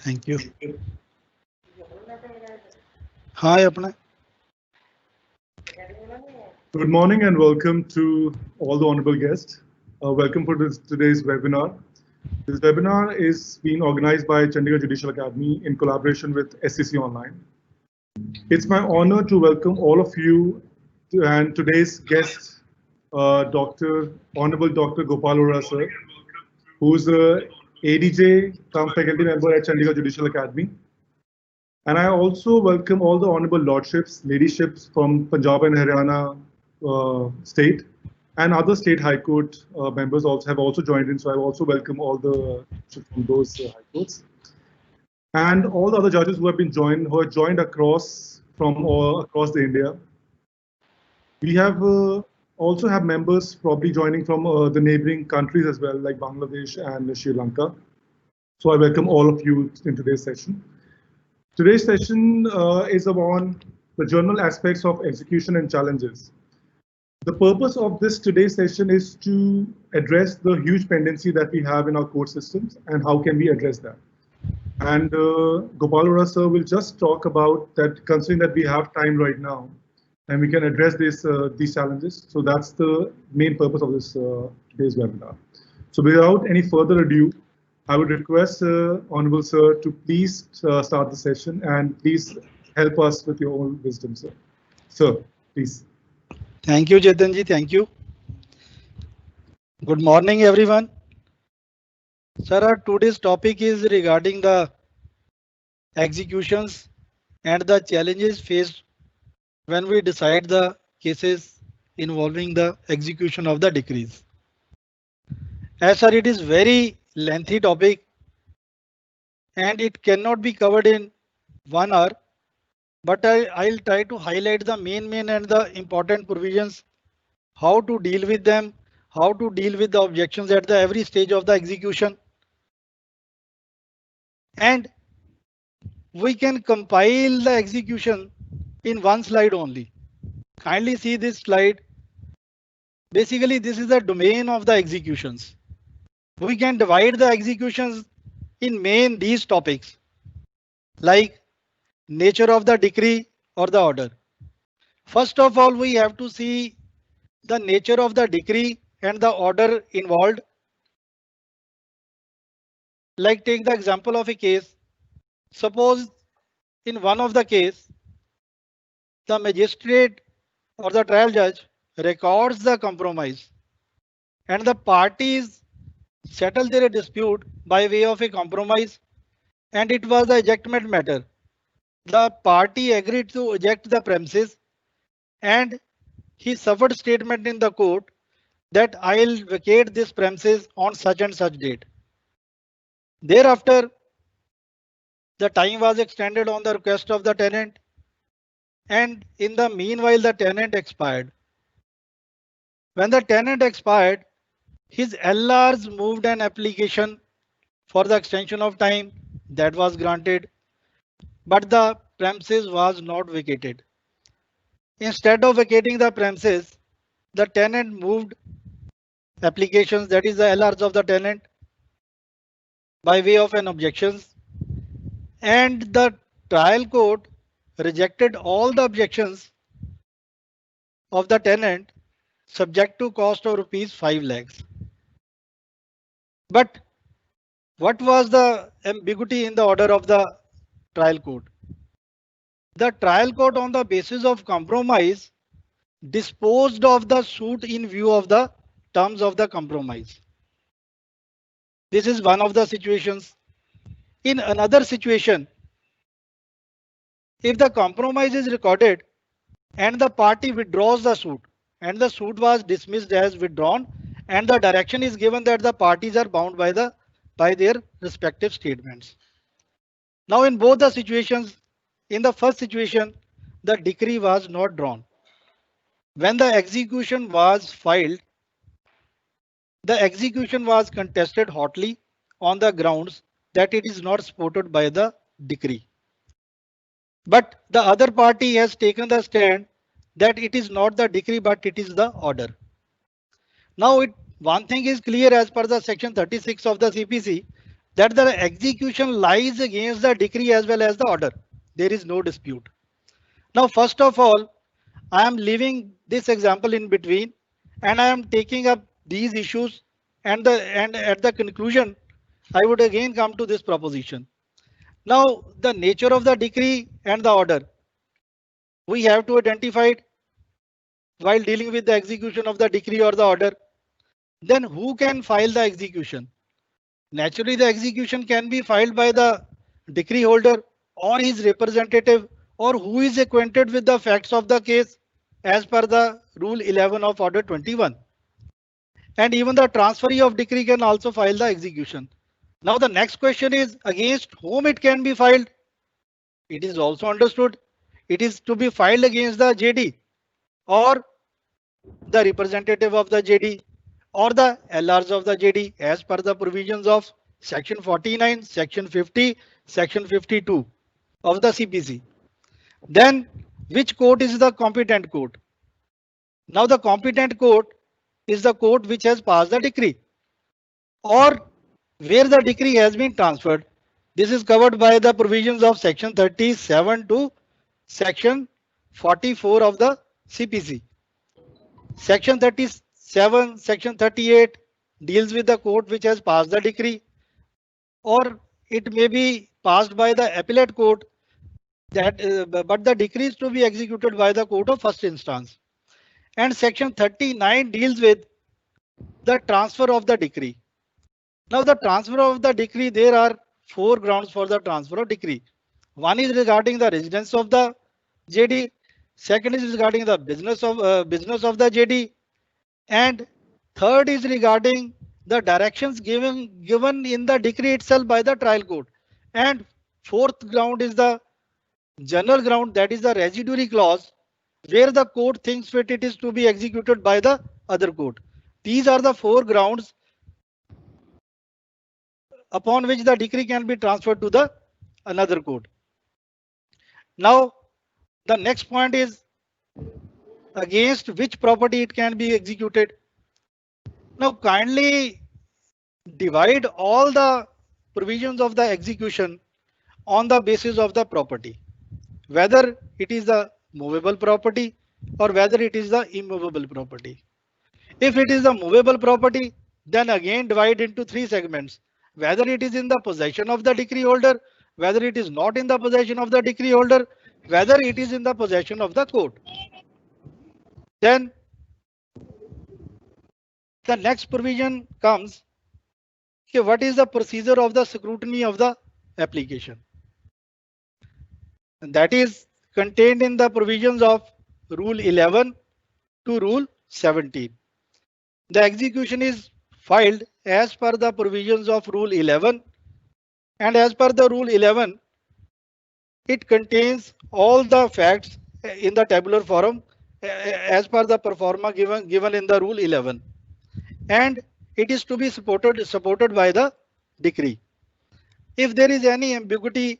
Thank you. Hi, apna. Good morning and welcome to all the honorable guests. Welcome for today's webinar. This webinar is being organized by Chandigarh Judicial Academy in collaboration with SCC Online. It's my honor to welcome all of you and today's guest, Honorable Dr. Gopal Arora sir, who's a ADJ cum faculty member at Chandigarh Judicial Academy. And I also welcome all the honorable lordships, ladyships from Punjab and Haryana state, and other state high court members also have also joined in. So I also welcome all the from those high courts, and all the other judges who have joined across from all across the India. We have also have members probably joining from the neighboring countries as well, like Bangladesh and Sri Lanka. So I welcome all of you in today's session. Today's session is on the general aspects of execution and challenges. The purpose of this today's session is to address the huge pendency that we have in our court systems and how can we address that. And Gopal Arora sir will just talk about that, considering that we have time right now and we can address these challenges. So that's the main purpose of this today's webinar. So without any further ado, I would request Honorable Sir to please start the session and please help us with your own wisdom, sir. Sir, please. Thank you, Chetanji. Thank you. Good morning, everyone. Sir, our today's topic is regarding the executions and the challenges faced when we decide the cases involving the execution of the decrees. As sir, it is very lengthy topic and it cannot be covered in 1 hour, but I'll try to highlight the main and the important provisions, how to deal with them, how to deal with the objections at the every stage of the execution. And we can compile the execution in 1 slide only. Kindly see this slide. Basically, this is the domain of the executions. We can divide the executions in main these topics, like nature of the decree or the order. First of all, we have to see the nature of the decree and the order involved. Like take the example of a case. Suppose in one of the case, the magistrate or the trial judge records the compromise and the parties settle their dispute by way of a compromise, and it was the ejectment matter. The party agreed to eject the premises and he suffered statement in the court that I'll vacate this premises on such and such date. Thereafter, the time was extended on the request of the tenant, and in the meanwhile the tenant expired. When the tenant expired, his LRs moved an application for the extension of time that was granted, but the premises was not vacated. Instead of vacating the premises, the tenant moved applications, that is the LRs of the tenant, by way of an objections, and the trial court rejected all the objections of the tenant subject to cost of rupees 5 lakhs. But what was the ambiguity in the order of the trial court? The trial court, on the basis of compromise, disposed of the suit in view of the terms of the compromise. This is one of the situations. In another situation, if the compromise is recorded and the party withdraws the suit and the suit was dismissed as withdrawn, and the direction is given that the parties are bound by their respective statements. Now in both the situations, in the first situation, the decree was not drawn. When the execution was filed, the execution was contested hotly on the grounds that it is not supported by the decree. But the other party has taken the stand that it is not the decree but it is the order. Now one thing is clear as per the section 36 of the CPC, that the execution lies against the decree as well as the order. There is no dispute. Now, first of all, I am leaving this example in between and I am taking up these issues, and at the conclusion, I would again come to this proposition. Now, the nature of the decree and the order, we have to identify it while dealing with the execution of the decree or the order. Then who can file the execution? Naturally, the execution can be filed by the decree holder or his representative, or who is acquainted with the facts of the case as per the Rule 11 of Order 21. And even the transferee of decree can also file the execution. Now the next question is, against whom it can be filed? It is also understood it is to be filed against the JD or the representative of the JD or the LRs of the JD as per the provisions of Section 49, Section 50, Section 52 of the CPC. Then which court is the competent court? Now the competent court is the court which has passed the decree or where the decree has been transferred. This is covered by the provisions of Section 37 to Section 44 of the CPC. Section 37, Section 38 deals with the court which has passed the decree, or it may be passed by the appellate court, that but the decree is to be executed by the court of first instance. And Section 39 deals with the transfer of the decree. Now the transfer of the decree, there are 4 grounds for the transfer of decree. One is regarding the residence of the JD. Second is regarding the business of the JD, and third is regarding the directions given in the decree itself by the trial court. And fourth ground is the general ground, that is the residuary clause, where the court thinks fit it is to be executed by the other court. These are the 4 grounds upon which the decree can be transferred to the another court. Now the next point is against which property it can be executed. Now kindly divide all the provisions of the execution on the basis of the property, whether it is the movable property or whether it is the immovable property. If it is the movable property, then again divide into 3 segments, whether it is in the possession of the decree holder, whether it is not in the possession of the decree holder, whether it is in the possession of the court. Then the next provision comes, okay, what is the procedure of the scrutiny of the application? And that is contained in the provisions of Rule 11 to Rule 17. The execution is filed as per the provisions of Rule 11, and as per the Rule 11, it contains all the facts in the tabular form as per the performa given in the Rule 11, and it is to be supported by the decree. If there is any ambiguity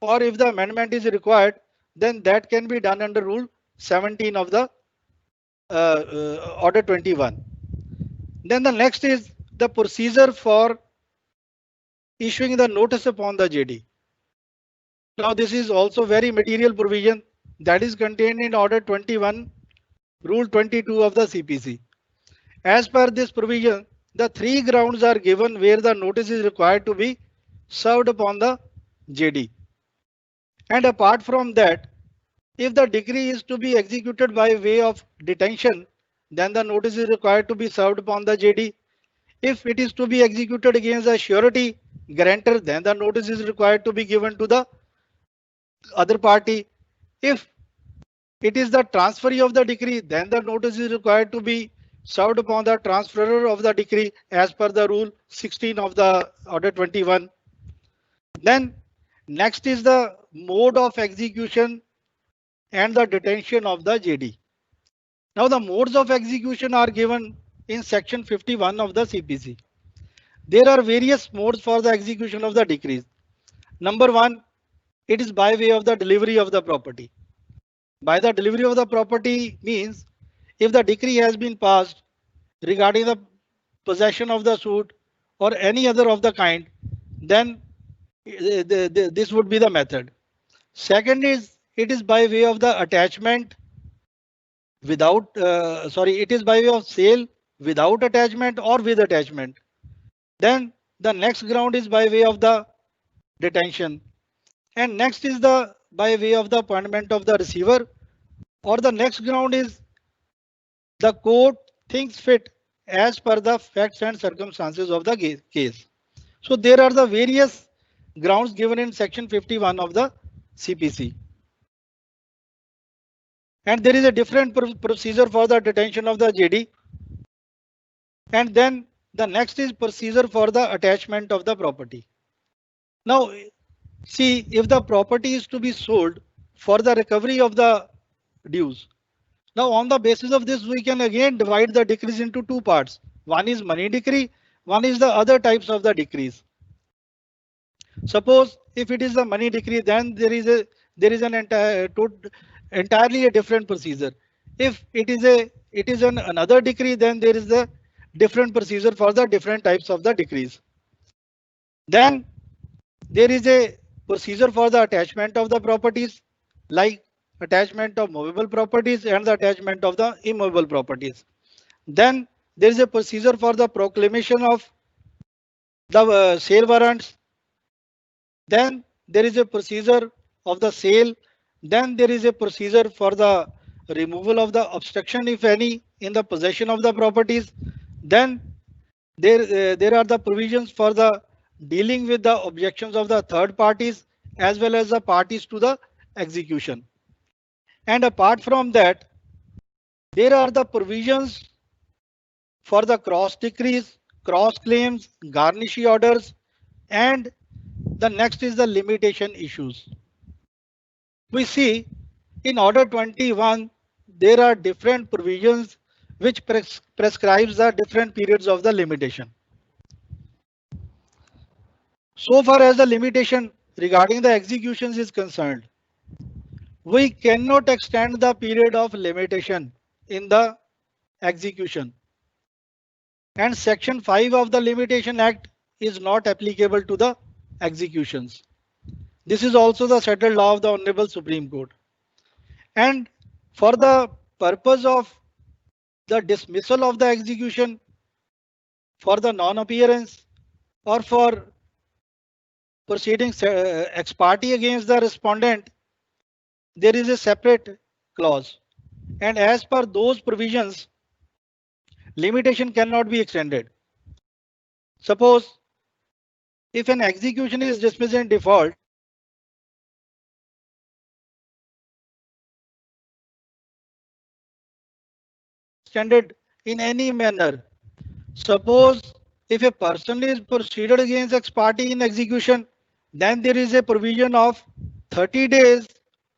or if the amendment is required, then that can be done under Rule 17 of the Order 21. Then the next is the procedure for issuing the notice upon the JD. Now this is also very material provision that is contained in Order 21, Rule 22 of the CPC. As per this provision, the 3 grounds are given where the notice is required to be served upon the JD. And apart from that, if the decree is to be executed by way of detention, then the notice is required to be served upon the JD. If it is to be executed against a surety grantor, then the notice is required to be given to the other party. If it is the transferee of the decree, then the notice is required to be served upon the transferor of the decree as per the Rule 16 of the Order 21. Then next is the mode of execution and the detention of the JD. Now the modes of execution are given in Section 51 of the CPC. There are various modes for the execution of the decrees. Number 1, it is by way of the delivery of the property. By the delivery of the property means if the decree has been passed regarding the possession of the suit or any other of the kind, then this would be the method. Second is it is by way of the attachment without it is by way of sale without attachment or with attachment. Then the next ground is by way of the detention, and next is the by way of the appointment of the receiver, or the next ground is the court thinks fit as per the facts and circumstances of the case. So there are the various grounds given in section 51 of the CPC. And there is a different procedure for the detention of the JD. And then the next is procedure for the attachment of the property. Now, see, if the property is to be sold for the recovery of the dues. Now, on the basis of this, we can again divide the decrees into two parts. One is money decree, one is the other types of the decrees. Suppose if it is the money decree, then there is an entirely a different procedure. If it is another decree, then there is a different procedure for the different types of the decrees. Then there is a procedure for the attachment of the properties, like attachment of movable properties and the attachment of the immovable properties. Then there is a procedure for the proclamation of the sale warrants. Then there is a procedure of the sale. Then there is a procedure for the removal of the obstruction, if any, in the possession of the properties. Then there are the provisions for the dealing with the objections of the third parties as well as the parties to the execution. And apart from that, there are the provisions for the cross decrees, cross claims, garnishee orders, and the next is the limitation issues. We see in Order 21, there are different provisions which prescribes the different periods of the limitation. So far as the limitation regarding the executions is concerned, we cannot extend the period of limitation in the execution. And Section 5 of the Limitation Act is not applicable to the executions. This is also the settled law of the Honorable Supreme Court. And for the purpose of the dismissal of the execution, for the non-appearance, or for proceeding ex parte against the respondent, there is a separate clause. And as per those provisions, limitation cannot be extended. Suppose if an execution is dismissed in default, extended in any manner. Suppose if a person is proceeded against ex parte in execution, then there is a provision of 30 days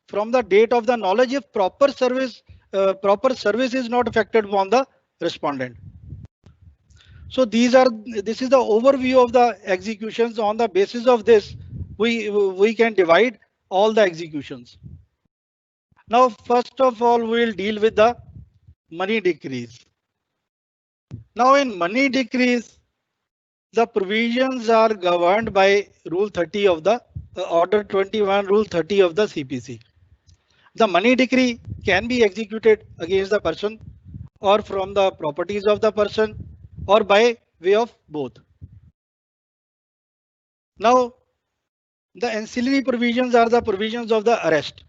from the date of the knowledge if proper service is not affected upon the respondent. So this is the overview of the executions. On the basis of this, we can divide all the executions. Now, first of all, we will deal with the money decrees. Now, in money decrees, the provisions are governed by Rule 30 of the Order 21, Rule 30 of the CPC. The money decree can be executed against the person or from the properties of the person or by way of both. Now, the ancillary provisions are the provisions of the arrest.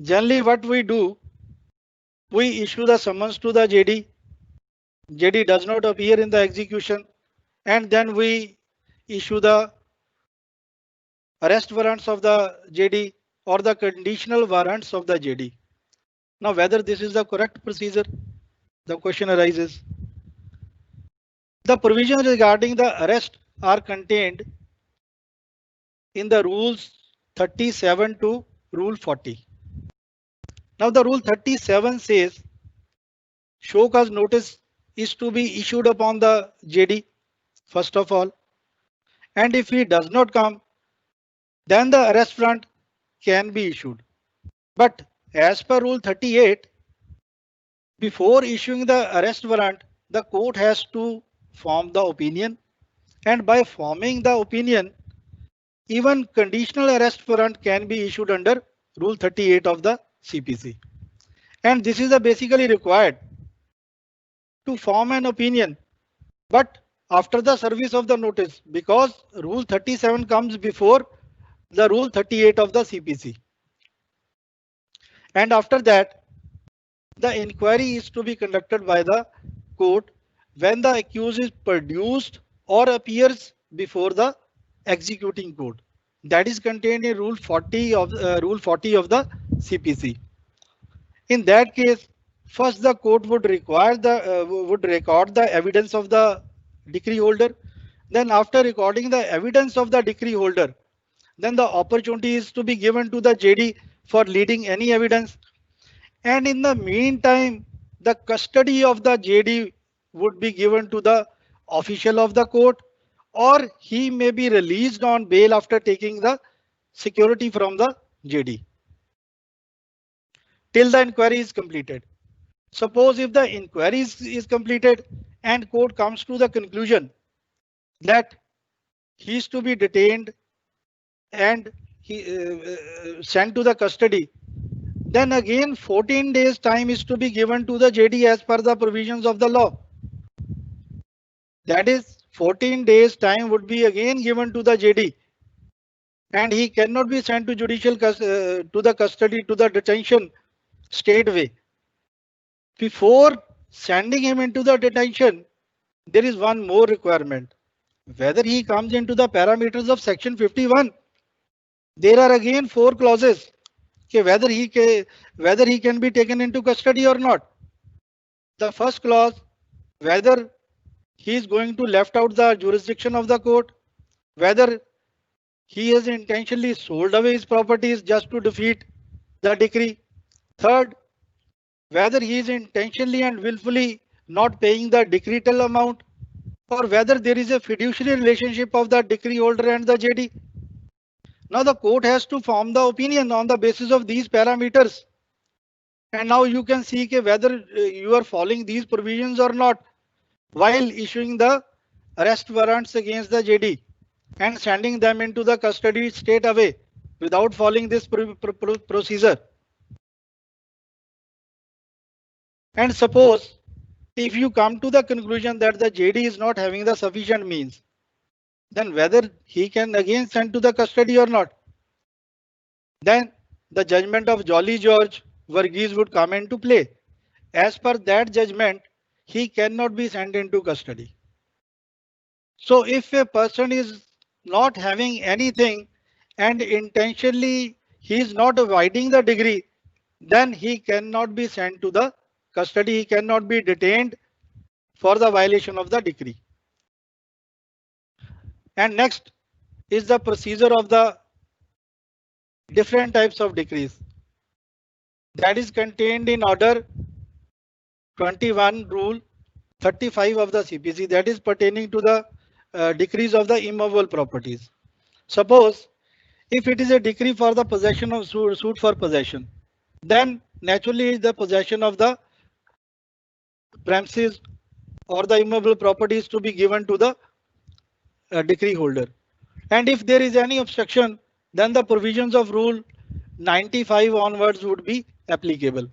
Generally, what we do, we issue the summons to the JD. JD does not appear in the execution, and then we issue the arrest warrants of the JD or the conditional warrants of the JD. Now, whether this is the correct procedure, the question arises. The provisions regarding the arrest are contained in the rules 37 to Rule 40. Now, the Rule 37 says show cause notice is to be issued upon the JD first of all, and if he does not come, then the arrest warrant can be issued. But as per Rule 38, before issuing the arrest warrant, the court has to form the opinion And by forming the opinion, even conditional arrest warrant can be issued under Rule 38 of the CPC. And this is basically required to form an opinion, but after the service of the notice, because Rule 37 comes before the Rule 38 of the CPC. And after that, the inquiry is to be conducted by the court when the accused is produced or appears before the executing court. That is contained in Rule 40 of the CPC. In that case, first the court would record the evidence of the decree holder. Then after recording the evidence of the decree holder, then the opportunity is to be given to the JD for leading any evidence. And in the meantime, the custody of the JD would be given to the official of the court, or he may be released on bail after taking the security from the JD till the inquiry is completed. Suppose if the inquiry is completed and court comes to the conclusion that he is to be detained and sent to the custody, then again 14 days time is to be given to the JD as per the provisions of the law. That is 14 days time would be again given to the JD, and he cannot be sent to to the custody, to the detention straightaway. Before sending him into the detention, there is one more requirement. Whether he comes into the parameters of section 51, there are again 4 clauses. Whether he can be taken into custody or not. The first clause, whether he is going to left out the jurisdiction of the court, whether he has intentionally sold away his properties just to defeat the decree. Third, whether he is intentionally and willfully not paying the decretal amount, or whether there is a fiduciary relationship of the decree holder and the JD. Now the court has to form the opinion on the basis of these parameters. And now you can see whether you are following these provisions or not while issuing the arrest warrants against the JD and sending them into the custody straight away without following this procedure. And suppose if you come to the conclusion that the JD is not having the sufficient means, then whether he can again send to the custody or not, then the judgment of Jolly George Varghese would come into play. As per that judgment, he cannot be sent into custody. So if a person is not having anything and intentionally he is not avoiding the degree, then he cannot be sent to the custody. He cannot be detained for the violation of the decree. And next is the procedure of the different types of decrees. That is contained in Order 21 Rule 35 of the CPC, that is pertaining to the decrees of the immovable properties. Suppose if it is a decree for the possession of suit for possession, then naturally the possession of the premises or the immovable property is to be given to the decree holder. And if there is any obstruction, then the provisions of Rule 95 onwards would be applicable.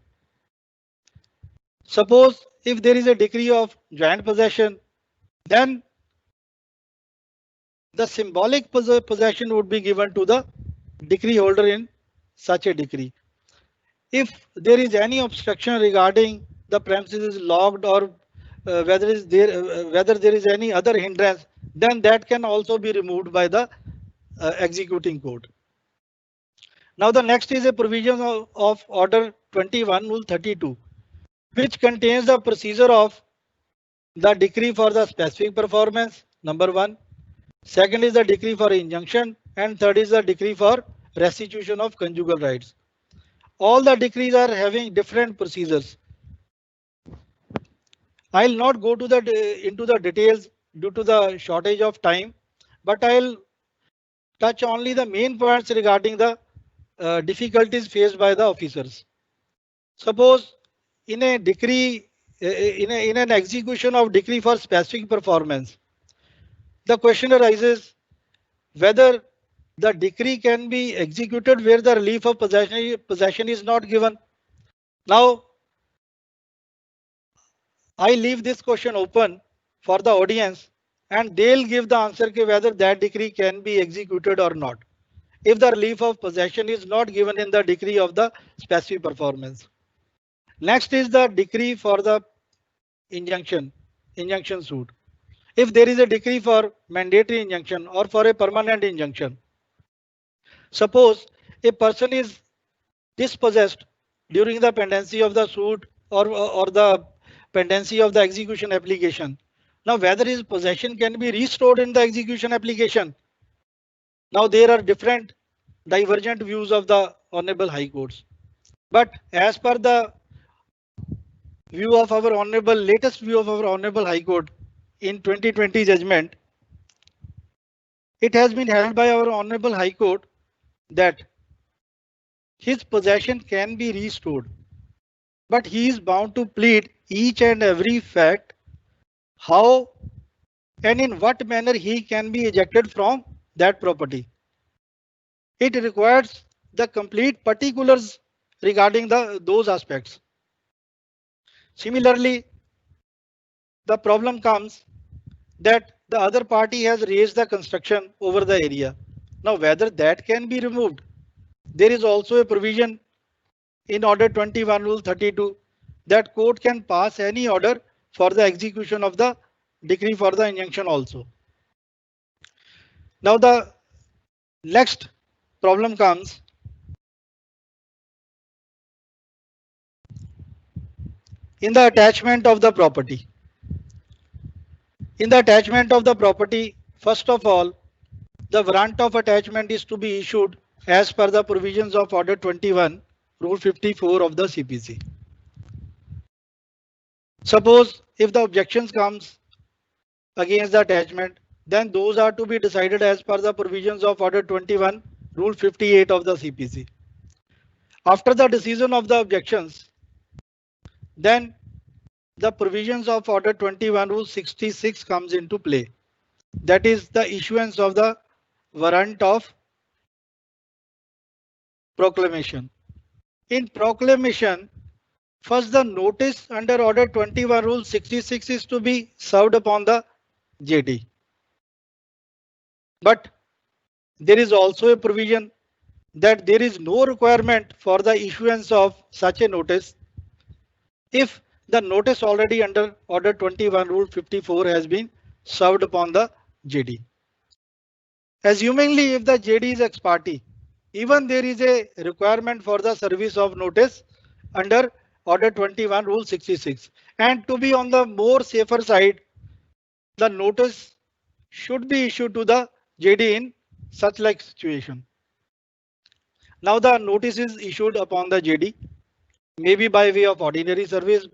Suppose if there is a decree of joint possession, then the symbolic possession would be given to the decree holder in such a decree. If there is any obstruction regarding the premises is locked or whether there is any other hindrance, then that can also be removed by the executing court. Now the next is a provision of Order 21 Rule 32, which contains the procedure of the decree for the specific performance, number 1. Second is the decree for injunction, and third is the decree for restitution of conjugal rights. All the decrees are having different procedures. I'll not go to into the details due to the shortage of time, but I'll touch only the main points regarding the difficulties faced by the officers. Suppose in a decree, in an execution of decree for specific performance, the question arises whether the decree can be executed where the relief of possession is not given. Now, I leave this question open for the audience and they'll give the answer whether that decree can be executed or not, if the relief of possession is not given in the decree of the specific performance. Next is the decree for the injunction suit. If there is a decree for mandatory injunction or for a permanent injunction, suppose a person is dispossessed during the pendency of the suit or the pendency of the execution application. Now, whether his possession can be restored in the execution application. Now, there are different divergent views of the Honorable High Courts. But as per the view of our latest view of our Honorable High Court in 2020 judgment, it has been held by our Honorable High Court that his possession can be restored, but he is bound to plead each and every fact, how and in what manner he can be ejected from that property. It requires the complete particulars regarding those aspects. Similarly, the problem comes that the other party has raised the construction over the area. Now, whether that can be removed, there is also a provision in Order 21 Rule 32 that court can pass any order for the execution of the decree for the injunction also. Now, the next problem comes in the attachment of the property. In the attachment of the property, first of all, the warrant of attachment is to be issued as per the provisions of Order 21, Rule 54 of the CPC. Suppose if the objections comes against the attachment, then those are to be decided as per the provisions of Order 21, Rule 58 of the CPC. After the decision of the objections, then the provisions of Order 21 Rule 66 comes into play. That is the issuance of the warrant of proclamation. In proclamation, first the notice under Order 21 Rule 66 is to be served upon the JD. But there is also a provision that there is no requirement for the issuance of such a notice if the notice already under Order 21 Rule 54 has been served upon the JD. Assumingly, if the JD is ex parte, even there is a requirement for the service of notice under Order 21 Rule 66. And to be on the more safer side, the notice should be issued to the JD in such like situation. Now the notice is issued upon the JD, maybe by way of ordinary service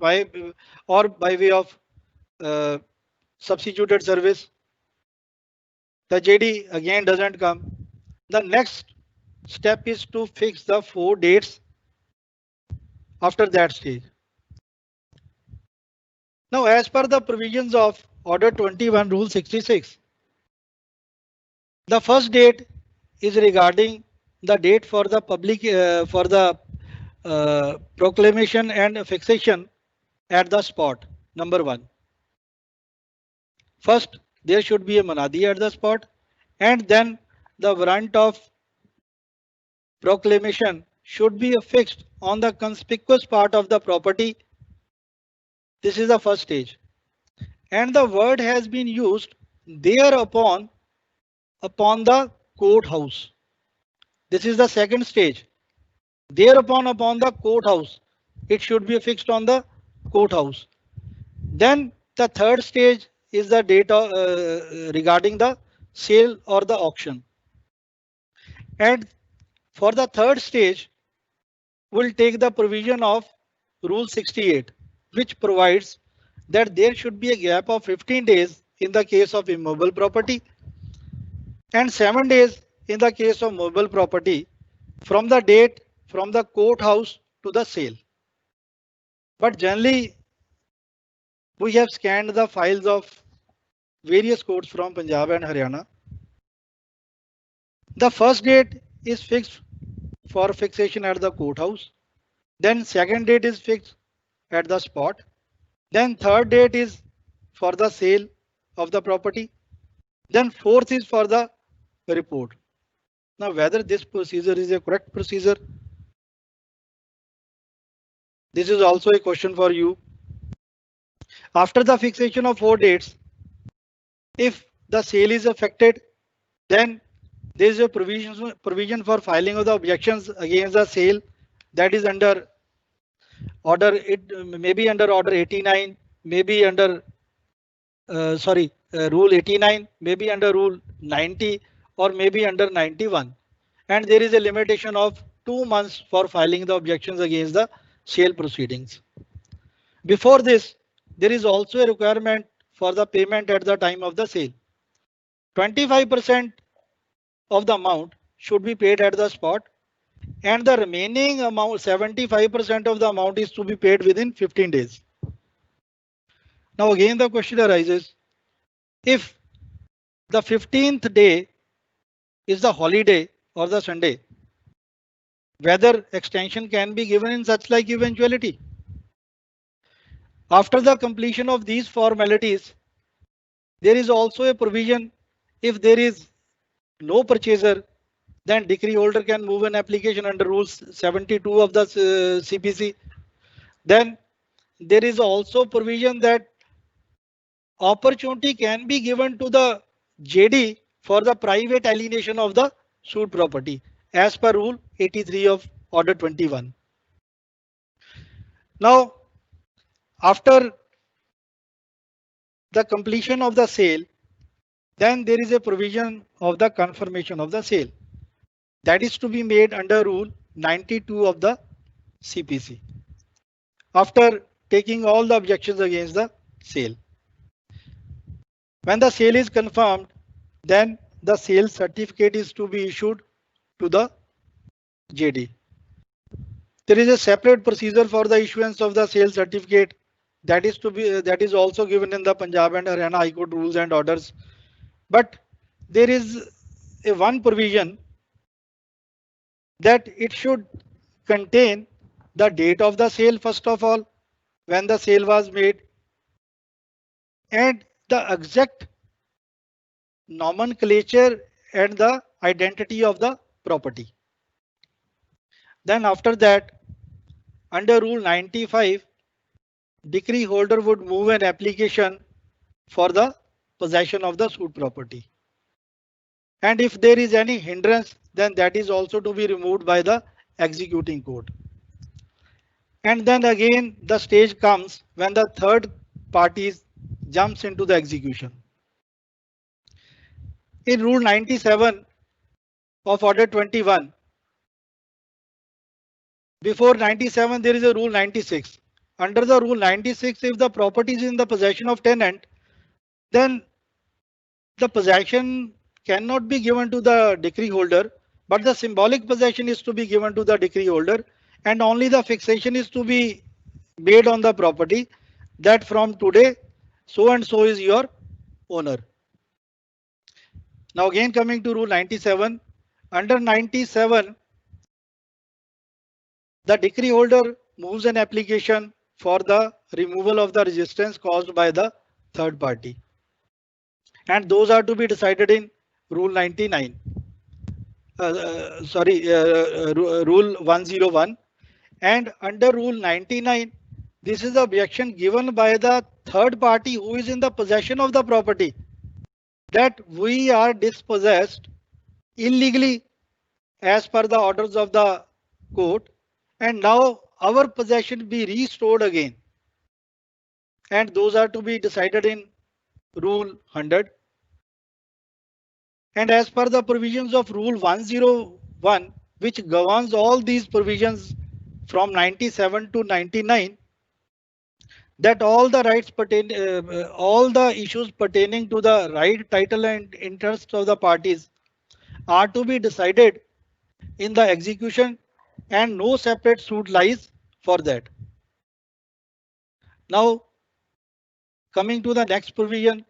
or by way of substituted service. The JD again doesn't come. The next step is to fix the 4 dates after that stage. Now, as per the provisions of Order 21 Rule 66, the first date is regarding the date for the public proclamation and fixation at the spot. Number 1. First, there should be a Munadi at the spot, and then the warrant of proclamation should be affixed on the conspicuous part of the property. This is the first stage. And the word has been used thereupon upon the courthouse. This is the second stage. Thereupon upon the courthouse. It should be affixed on the courthouse. Then the third stage is the data regarding the sale or the auction. And for the third stage, we'll take the provision of Rule 68, which provides that there should be a gap of 15 days in the case of immovable property and 7 days in the case of movable property from the date from the courthouse to the sale. But generally, we have scanned the files of various courts from Punjab and Haryana. The first date is fixed for fixation at the courthouse. Then second date is fixed at the spot. Then third date is for the sale of the property. Then fourth is for the report. Now, whether this procedure is a correct procedure, this is also a question for you. After the fixation of 4 dates, if the sale is affected, then there is a provision for filing of the objections against the sale, that is under order, it may be under order 89, maybe under rule 89, maybe under rule 90, or maybe under 91. And there is a limitation of 2 months for filing the objections against the sale proceedings. Before this, there is also a requirement for the payment at the time of the sale. 25% of the amount should be paid at the spot, and the remaining amount, 75% of the amount, is to be paid within 15 days. Now again the question arises, if the 15th day is the holiday or the Sunday, whether extension can be given in such like eventuality. After the completion of these formalities, there is also a provision, if there is no purchaser, then decree holder can move an application under rule 72 of the CPC. Then there is also provision that opportunity can be given to the JD for the private alienation of the sued property as per rule 83 of order 21. Now, after the completion of the sale, then there is a provision of the confirmation of the sale that is to be made under rule 92 of the CPC after taking all the objections against the sale. When the sale is confirmed, then the sale certificate is to be issued to the JD. There is a separate procedure for the issuance of the sale certificate that is also given in the Punjab and Haryana High Court rules and orders. But there is a one provision that it should contain the date of the sale, first of all, when the sale was made, and the exact nomenclature and the identity of the property. Then after that, under rule 95, decree holder would move an application for the possession of the sued property. And if there is any hindrance, then that is also to be removed by the executing court. And then again, the stage comes when the third party jumps into the execution. In rule 97 of order 21, before 97 there is a rule 96. Under the rule 96, if the property is in the possession of tenant, then the possession cannot be given to the decree holder, but the symbolic possession is to be given to the decree holder, and only the fixation is to be made on the property that from today so and so is your owner. Now again coming to rule 97, under 97, the decree holder moves an application for the removal of the resistance caused by the third party, and those are to be decided in rule 99. Rule 101, and under rule 99, this is the objection given by the third party who is in the possession of the property, that we are dispossessed illegally as per the orders of the court, and now our possession be restored again, and those are to be decided in rule 100. And as per the provisions of rule 101, which governs all these provisions from 97 to 99, that all the rights all the issues pertaining to the right, title and interests of the parties are to be decided in the execution, and no separate suit lies for that. Now coming to the next provision,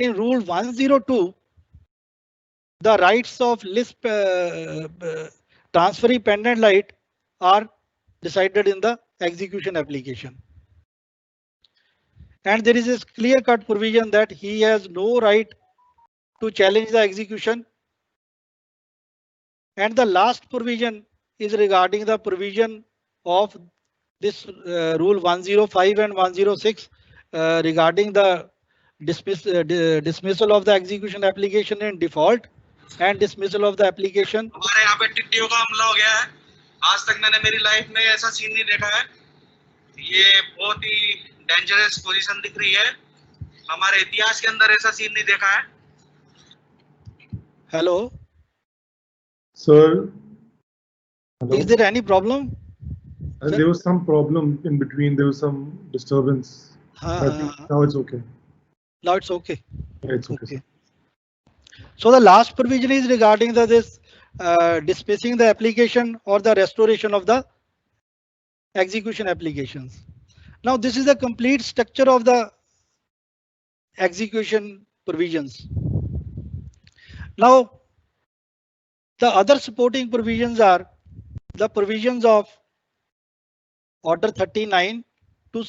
in rule 102, the rights of Lisp transferee pendant light are decided in the execution application. And there is a clear-cut provision that he has no right to challenge the execution. And the last provision is regarding the provision of this rule 105 and 106 regarding the dismissal of the execution application in default and dismissal of the application. हमारे यहाँ पे टिड्डियों का हमला हो गया है। आज तक मैंने मेरी लाइफ में ऐसा सीन नहीं देखा है। ये बहुत ही डेंजरस पोजीशन दिख रही है। हमारे इतिहास के अंदर ऐसा सीन नहीं देखा है। Hello. Sir. Hello? Is there any problem? There was some problem in between. There was some disturbance. Now it's okay. Now it's okay. Yeah, it's okay. So the last provision is regarding this dismissing the application or the restoration of the execution applications. Now this is the complete structure of the execution provisions. Now the other supporting provisions are the provisions of Order 39 to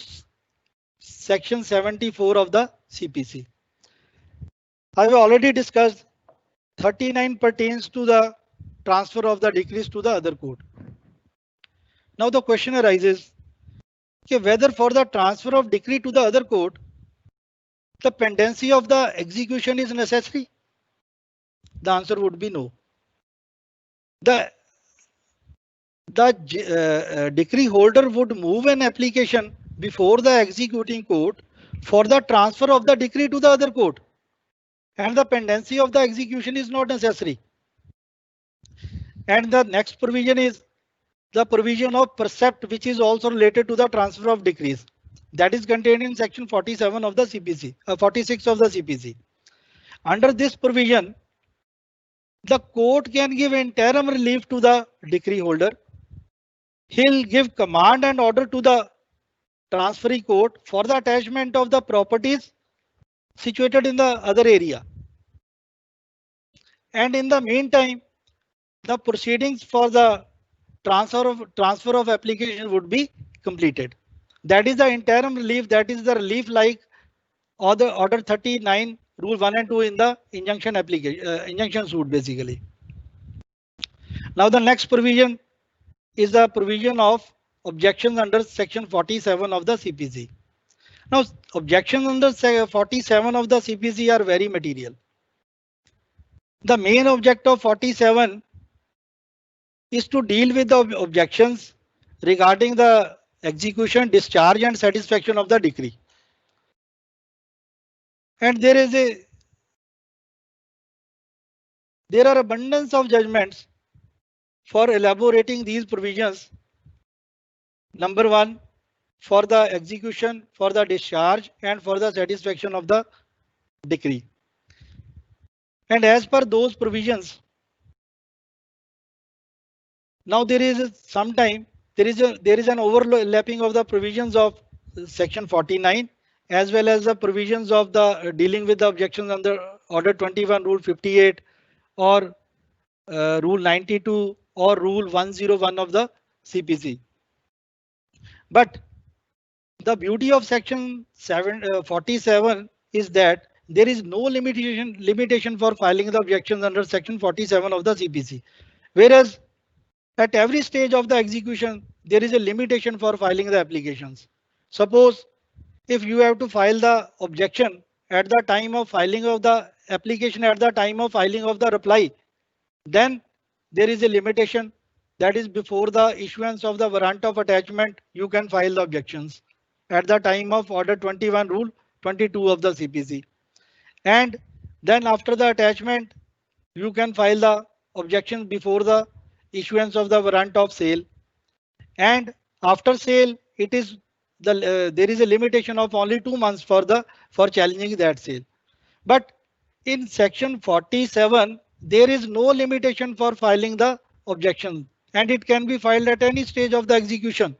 Section 74 of the CPC. I have already discussed 39 pertains to the transfer of the decrees to the other court. Now the question arises whether for the transfer of decree to the other court, the pendency of the execution is necessary. The answer would be no. The decree holder would move an application before the executing court for the transfer of the decree to the other court, and the pendency of the execution is not necessary. And the next provision is the provision of percept, which is also related to the transfer of decrees. That is contained in section 47 of the CPC, 46 of the CPC. Under this provision, the court can give interim relief to the decree holder. He'll give command and order to the transferee court for the attachment of the properties situated in the other area. And in the meantime, the proceedings for the transfer of application would be completed. That is the interim relief. That is the relief like Order 39, Rule 1 and 2 in the injunction application, injunction suit basically. Now the next provision is the provision of objections under Section 47 of the CPC. Now objections under 47 of the CPC are very material. The main object of 47 is to deal with the objections regarding the execution, discharge and satisfaction of the decree. And there are abundance of judgments for elaborating these provisions. Number one, for the execution, for the discharge and for the satisfaction of the decree. And as per those provisions, now there is an overlapping of the provisions of Section 49 as well as the provisions of the dealing with the objections under Order 21, Rule 58 or Rule 92 or Rule 101 of the CPC. But the beauty of Section 47 is that there is no limitation for filing the objections under Section 47 of the CPC. Whereas at every stage of the execution, there is a limitation for filing the applications. Suppose if you have to file the objection at the time of filing of the application, at the time of filing of the reply, then there is a limitation. That is before the issuance of the warrant of attachment, you can file the objections at the time of Order 21, Rule 22 of the CPC. And then after the attachment, you can file the objections before the issuance of the warrant of sale. And after sale, it is there is a limitation of only 2 months for challenging that sale. But in Section 47, there is no limitation for filing the objection, and it can be filed at any stage of the execution.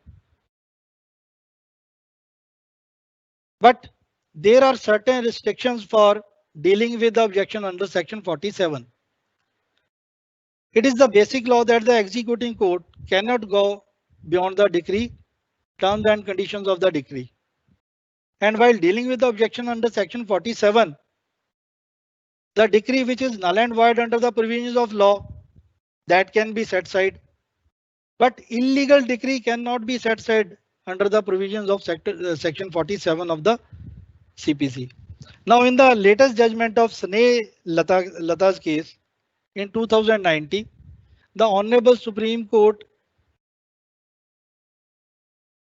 But there are certain restrictions for dealing with the objection under section 47. It is the basic law that the executing court cannot go beyond the decree, terms and conditions of the decree. And while dealing with the objection under section 47, the decree which is null and void under the provisions of law, that can be set aside. But illegal decree cannot be set aside under the provisions of section 47 of the CPC. Now, in the latest judgment of Sneh Lata's case in 2019, the Honorable Supreme Court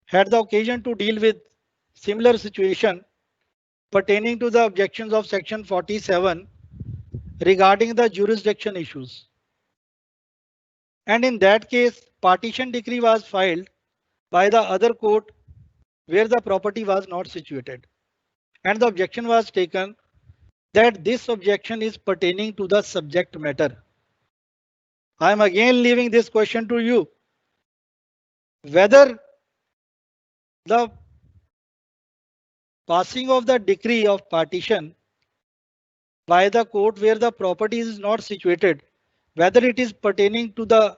had the occasion to deal with similar situation pertaining to the objections of section 47 regarding the jurisdiction issues. And in that case, partition decree was filed by the other court where the property was not situated. And the objection was taken that this objection is pertaining to the subject matter. I am again leaving this question to you. Whether the passing of the decree of partition by the court where the property is not situated, whether it is pertaining to the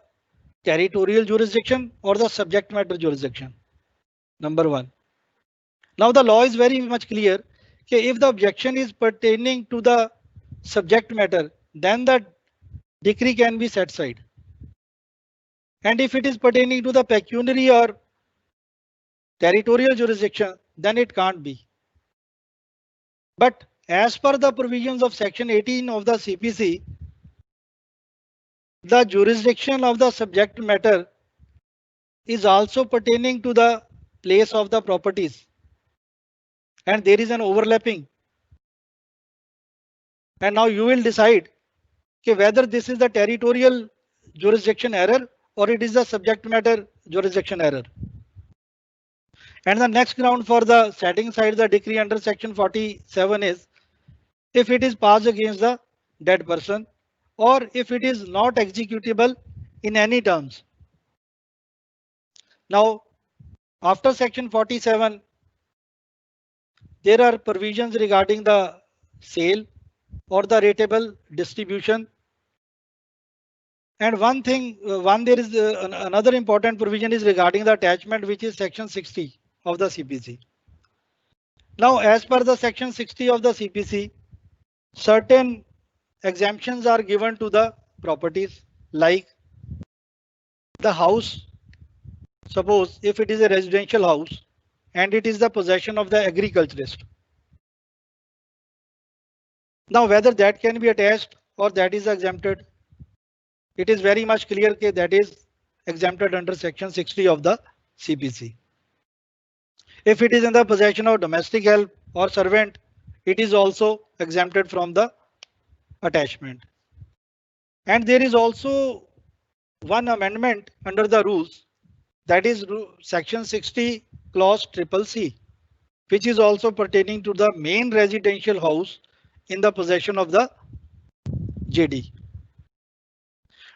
territorial jurisdiction or the subject matter jurisdiction. Number one. Now the law is very much clear that if the objection is pertaining to the subject matter, then the decree can be set aside. And if it is pertaining to the pecuniary or territorial jurisdiction, then it can't be. But as per the provisions of section 18 of the CPC, the jurisdiction of the subject matter is also pertaining to the place of the properties. And there is an overlapping. And now you will decide whether this is the territorial jurisdiction error or it is the subject matter jurisdiction error. And the next ground for the setting aside the decree under section 47 is if it is passed against the dead person or if it is not executable in any terms. Now, after section 47, there are provisions regarding the sale or the rateable distribution. And there is another important provision is regarding the attachment, which is section 60 of the CPC. Now, as per the section 60 of the CPC, certain exemptions are given to the properties like the house. Suppose if it is a residential house and it is the possession of the agriculturist. Now, whether that can be attached or that is exempted, it is very much clear that that is exempted under section 60 of the CPC. If it is in the possession of domestic help or servant, it is also exempted from the attachment. And there is also one amendment under the rules, that is section 60 clause CCC, which is also pertaining to the main residential house in the possession of the JD.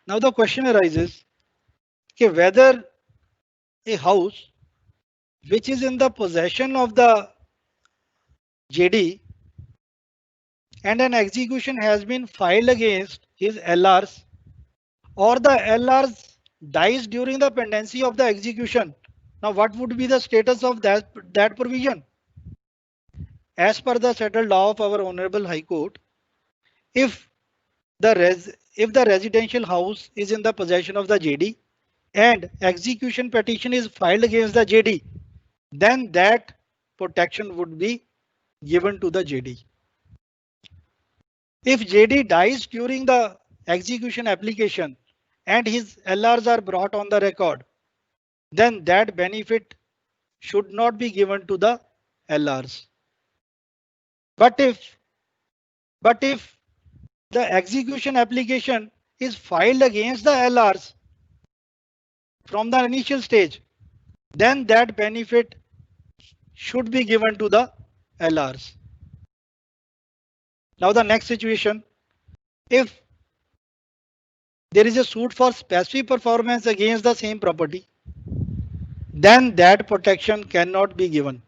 Now the question arises whether a house which is in the possession of the JD and an execution has been filed against his LRs or the LRs dies during the pendency of the execution. Now what would be the status of that provision? As per the settled law of our Honorable High Court, if the residential house is in the possession of the JD and execution petition is filed against the JD, then that protection would be given to the JD. If JD dies during the execution application and his LRs are brought on the record, then that benefit should not be given to the LRs. But if the execution application is filed against the LRs from the initial stage, then that benefit should be given to the LRs. Now the next situation, if there is a suit for specific performance against the same property, then that protection cannot be given.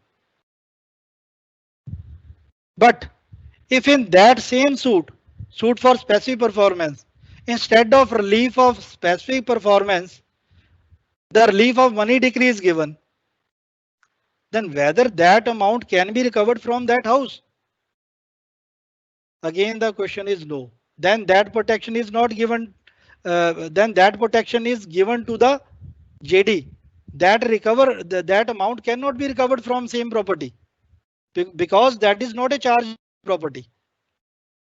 But If in that same suit for specific performance, instead of relief of specific performance, the relief of money decree is given, then whether that amount can be recovered from that house. Again, the question is no. Then that protection is not given. Then that protection is given to the JD. That amount cannot be recovered from same property because that is not a charged property.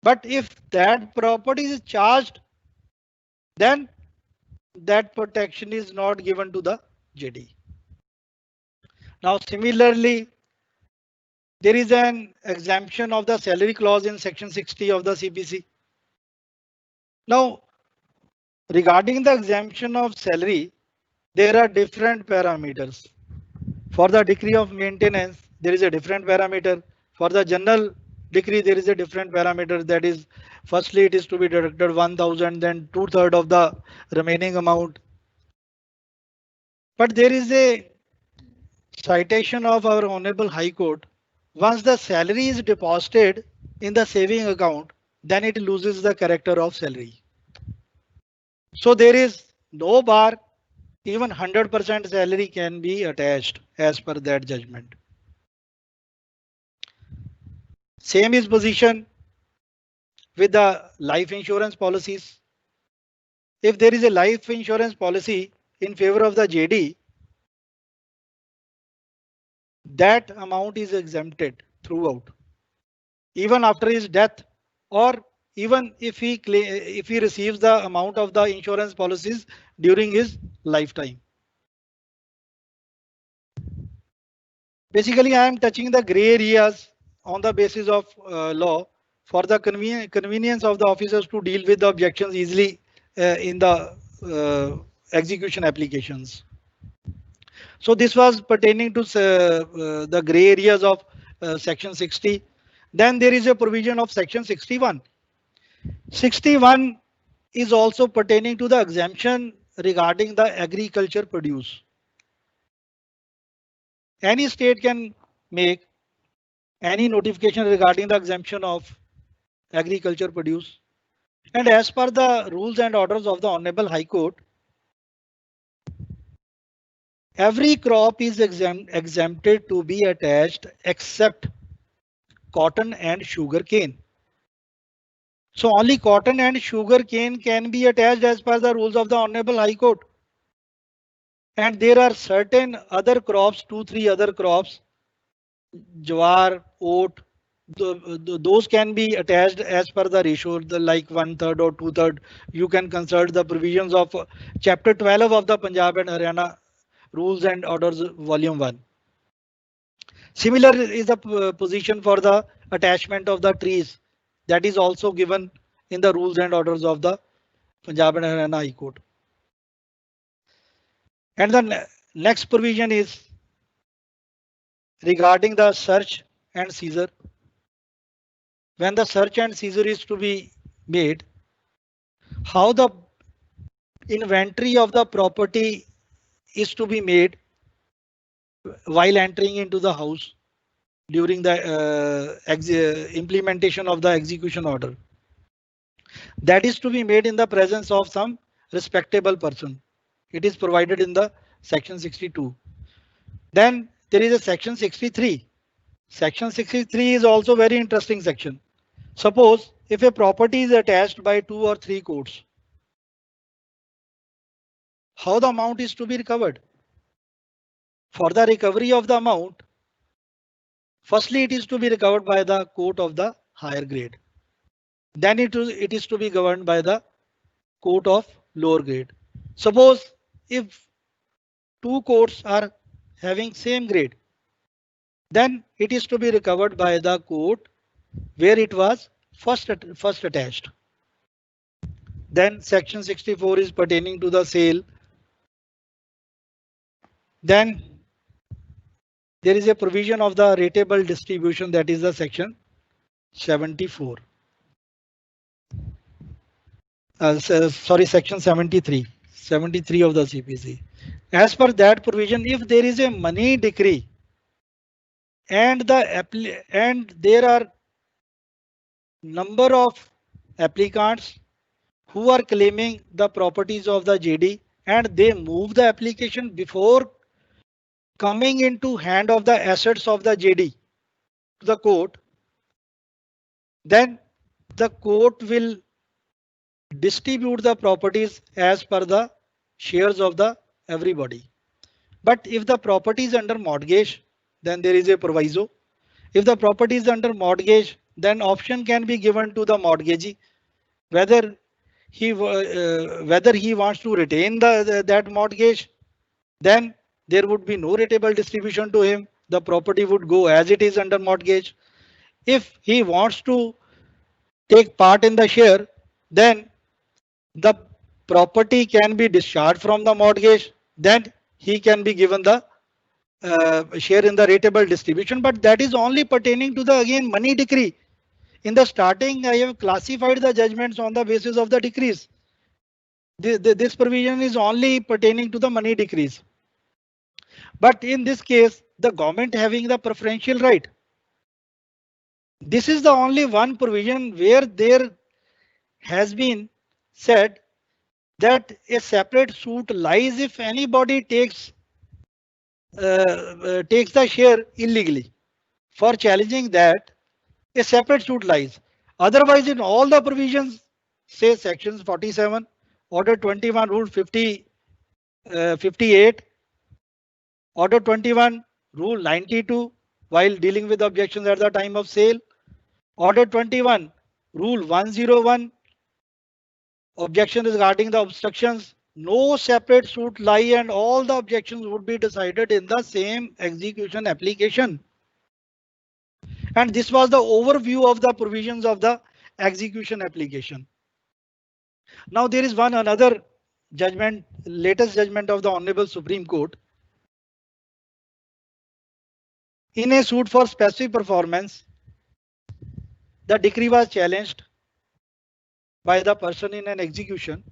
But if that property is charged, then that protection is not given to the JD. Now, similarly, there is an exemption of the salary clause in section 60 of the CPC. Now, regarding the exemption of salary, there are different parameters. For the decree of maintenance, there is a different parameter. For the general decree, there is a different parameter. That is, firstly, it is to be deducted 1,000, then 2/3 of the remaining amount. But there is a citation of our Honorable High Court. Once the salary is deposited in the saving account, then it loses the character of salary. So there is no bar, even 100% salary can be attached as per that judgment. Same is position with the life insurance policies. If there is a life insurance policy in favor of the JD, that amount is exempted throughout, even after his death, or even if he receives the amount of the insurance policies during his lifetime. Basically, I am touching the gray areas on the basis of law for the convenience of the officers to deal with the objections easily in the execution applications. So this was pertaining to the gray areas of section 60. Then there is a provision of section 61. 61 is also pertaining to the exemption regarding the agriculture produce. Any state can make any notification regarding the exemption of agriculture produce. And as per the rules and orders of the Honorable High Court, every crop is exempted to be attached except cotton and sugar cane. So only cotton and sugar cane can be attached as per the rules of the Honorable High Court. And there are certain other crops, 2-3 other crops, jawar, oat, those can be attached as per the ratio, like 1/3 or 2/3. You can consult the provisions of chapter 12 of the Punjab and Haryana Rules and Orders Volume 1. Similar is the position for the attachment of the trees. That is also given in the rules and orders of the Punjab and Haryana High Court. And the next provision is regarding the search and seizure. When the search and seizure is to be made, how the inventory of the property is to be made while entering into the house during the implementation of the execution order. That is to be made in the presence of some respectable person. It is provided in the section 62. Then there is a section 63. Section 63 is also very interesting section. Suppose if a property is attached by 2 or 3 courts, how the amount is to be recovered? For the recovery of the amount, firstly it is to be recovered by the court of the higher grade. Then it is to be governed by the court of lower grade. Suppose if 2 courts are having same grade, then it is to be recovered by the court where it was first attached. Then section 64 is pertaining to the sale. Then there is a provision of the rateable distribution, that is the section 74. Sorry, section 73. 73 of the CPC. As per that provision, if there is a money decree and there are number of applicants who are claiming the properties of the JD and they move the application before coming into hand of the assets of the JD to the court, then the court will distribute the properties as per the shares of the everybody. But if the property is under mortgage, then there is a proviso. If the property is under mortgage, then option can be given to the mortgagee whether whether he wants to retain that mortgage, then there would be no rateable distribution to him. The property would go as it is under mortgage. If he wants to take part in the share, then the property can be discharged from the mortgage. Then he can be given the share in the rateable distribution. But that is only pertaining to the again money decree. In the starting, I have classified the judgments on the basis of the decrees. This provision is only pertaining to the money decrees. But in this case, the government having the preferential right. This is the only one provision where there has been said that a separate suit lies if anybody takes the share illegally. For challenging that, a separate suit lies. Otherwise, in all the provisions, say sections 47, Order 21, Rule 58, Order 21, Rule 92, while dealing with objections at the time of sale, Order 21, Rule 101, objection regarding the obstructions, no separate suit lie and all the objections would be decided in the same execution application. And this was the overview of the provisions of the execution application. Now there is one another judgment, latest judgment of the Honorable Supreme Court. In a suit for specific performance, the decree was challenged by the person in an execution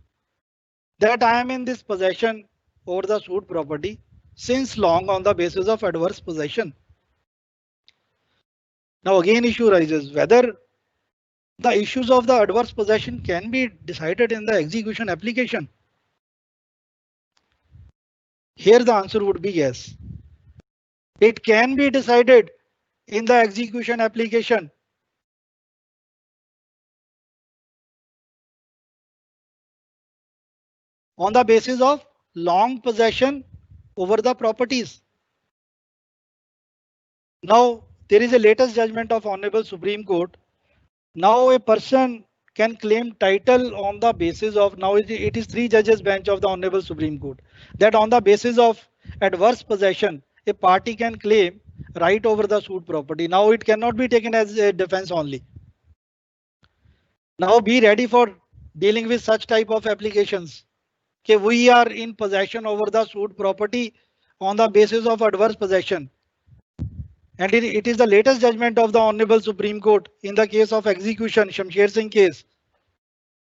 that I am in this possession over the suit property since long on the basis of adverse possession. Now again issue rises whether the issues of the adverse possession can be decided in the execution application. Here the answer would be yes. It can be decided in the execution application. On the basis of long possession over the properties. Now there is a latest judgment of Honorable Supreme Court. Now a person can claim title on the basis of, now it is 3 judges bench of the Honorable Supreme Court, that on the basis of adverse possession, a party can claim right over the suit property. Now it cannot be taken as a defense only. Now be ready for dealing with such type of applications. Okay, we are in possession over the suit property on the basis of adverse possession. And it is the latest judgment of the Honorable Supreme Court in the case of execution, Shamsher Singh case,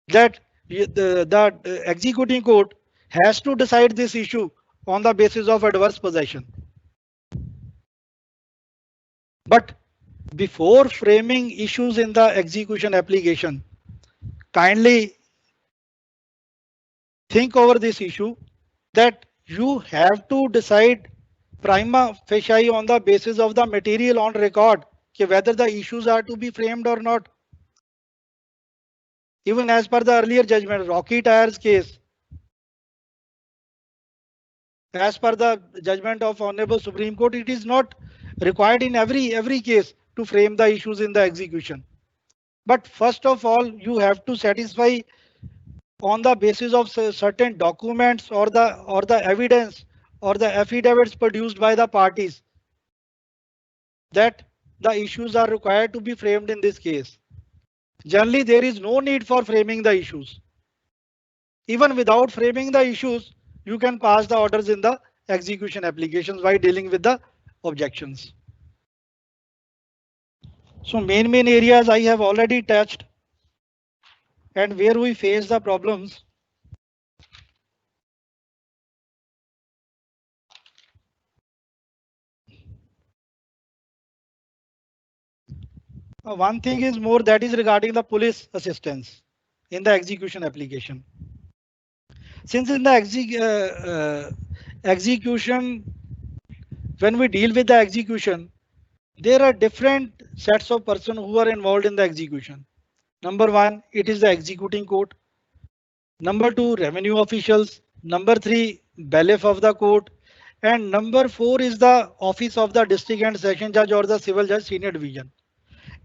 that the executing court has to decide this issue on the basis of adverse possession. But before framing issues in the execution application, kindly think over this issue that you have to decide prima facie on the basis of the material on record whether the issues are to be framed or not. Even as per the earlier judgment, Rocky Tires case, as per the judgment of Honorable Supreme Court, it is not required in every case to frame the issues in the execution. But first of all, you have to satisfy on the basis of certain documents or the evidence or the affidavits produced by the parties that the issues are required to be framed in this case. Generally, there is no need for framing the issues. Even without framing the issues, you can pass the orders in the execution applications while dealing with the objections. So main areas I have already touched, and where we face the problems. One thing is more, that is regarding the police assistance in the execution application. Since in the execution, when we deal with the execution, there are different sets of persons who are involved in the execution. Number one, it is the executing court. Number two, revenue officials. Number three, bailiff of the court. And number four is the office of the district and session judge or the civil judge senior division.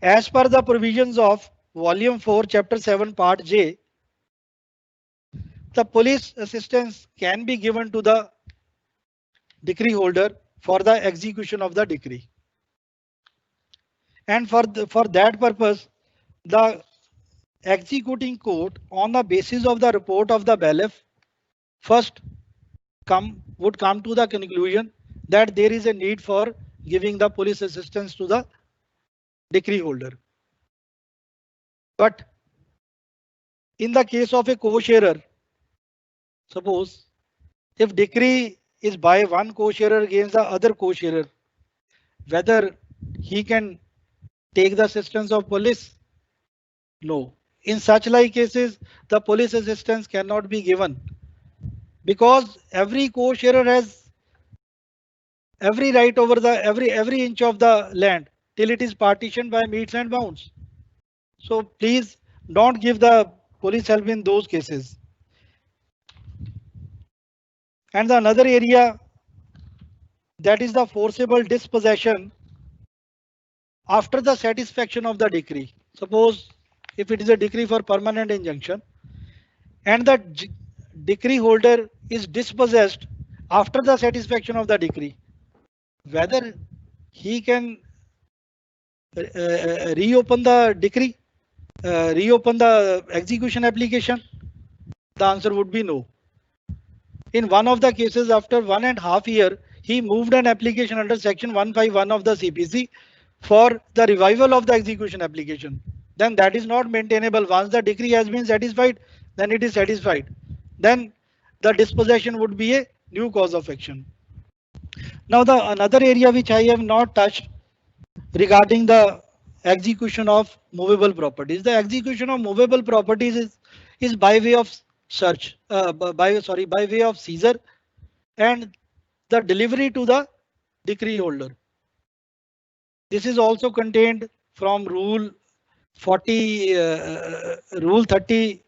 As per the provisions of volume 4, chapter 7, part J, the police assistance can be given to the decree holder for the execution of the decree. And for that purpose, the executing court, on the basis of the report of the bailiff, first would come to the conclusion that there is a need for giving the police assistance to the decree holder. But in the case of a co-sharer, suppose if decree is by one co-sharer against the other co-sharer, whether he can take the assistance of police? No. In such like cases, the police assistance cannot be given, because every co-sharer has every right over the every inch of the land till it is partitioned by metes and bounds. So please don't give the police help in those cases. And the another area, that is the forcible dispossession after the satisfaction of the decree. Suppose if it is a decree for permanent injunction and the decree holder is dispossessed after the satisfaction of the decree, whether he can reopen the decree, reopen the execution application? The answer would be no. In one of the cases, after 1.5 years, he moved an application under section 151 of the CPC for the revival of the execution application. Then that is not maintainable. Once the decree has been satisfied, then it is satisfied. Then the dispossession would be a new cause of action. Now the another area which I have not touched regarding the execution of movable properties. The execution of movable properties is by way of search, by way of seizure and the delivery to the decree holder. This is also contained from Rule 40, Rule 30,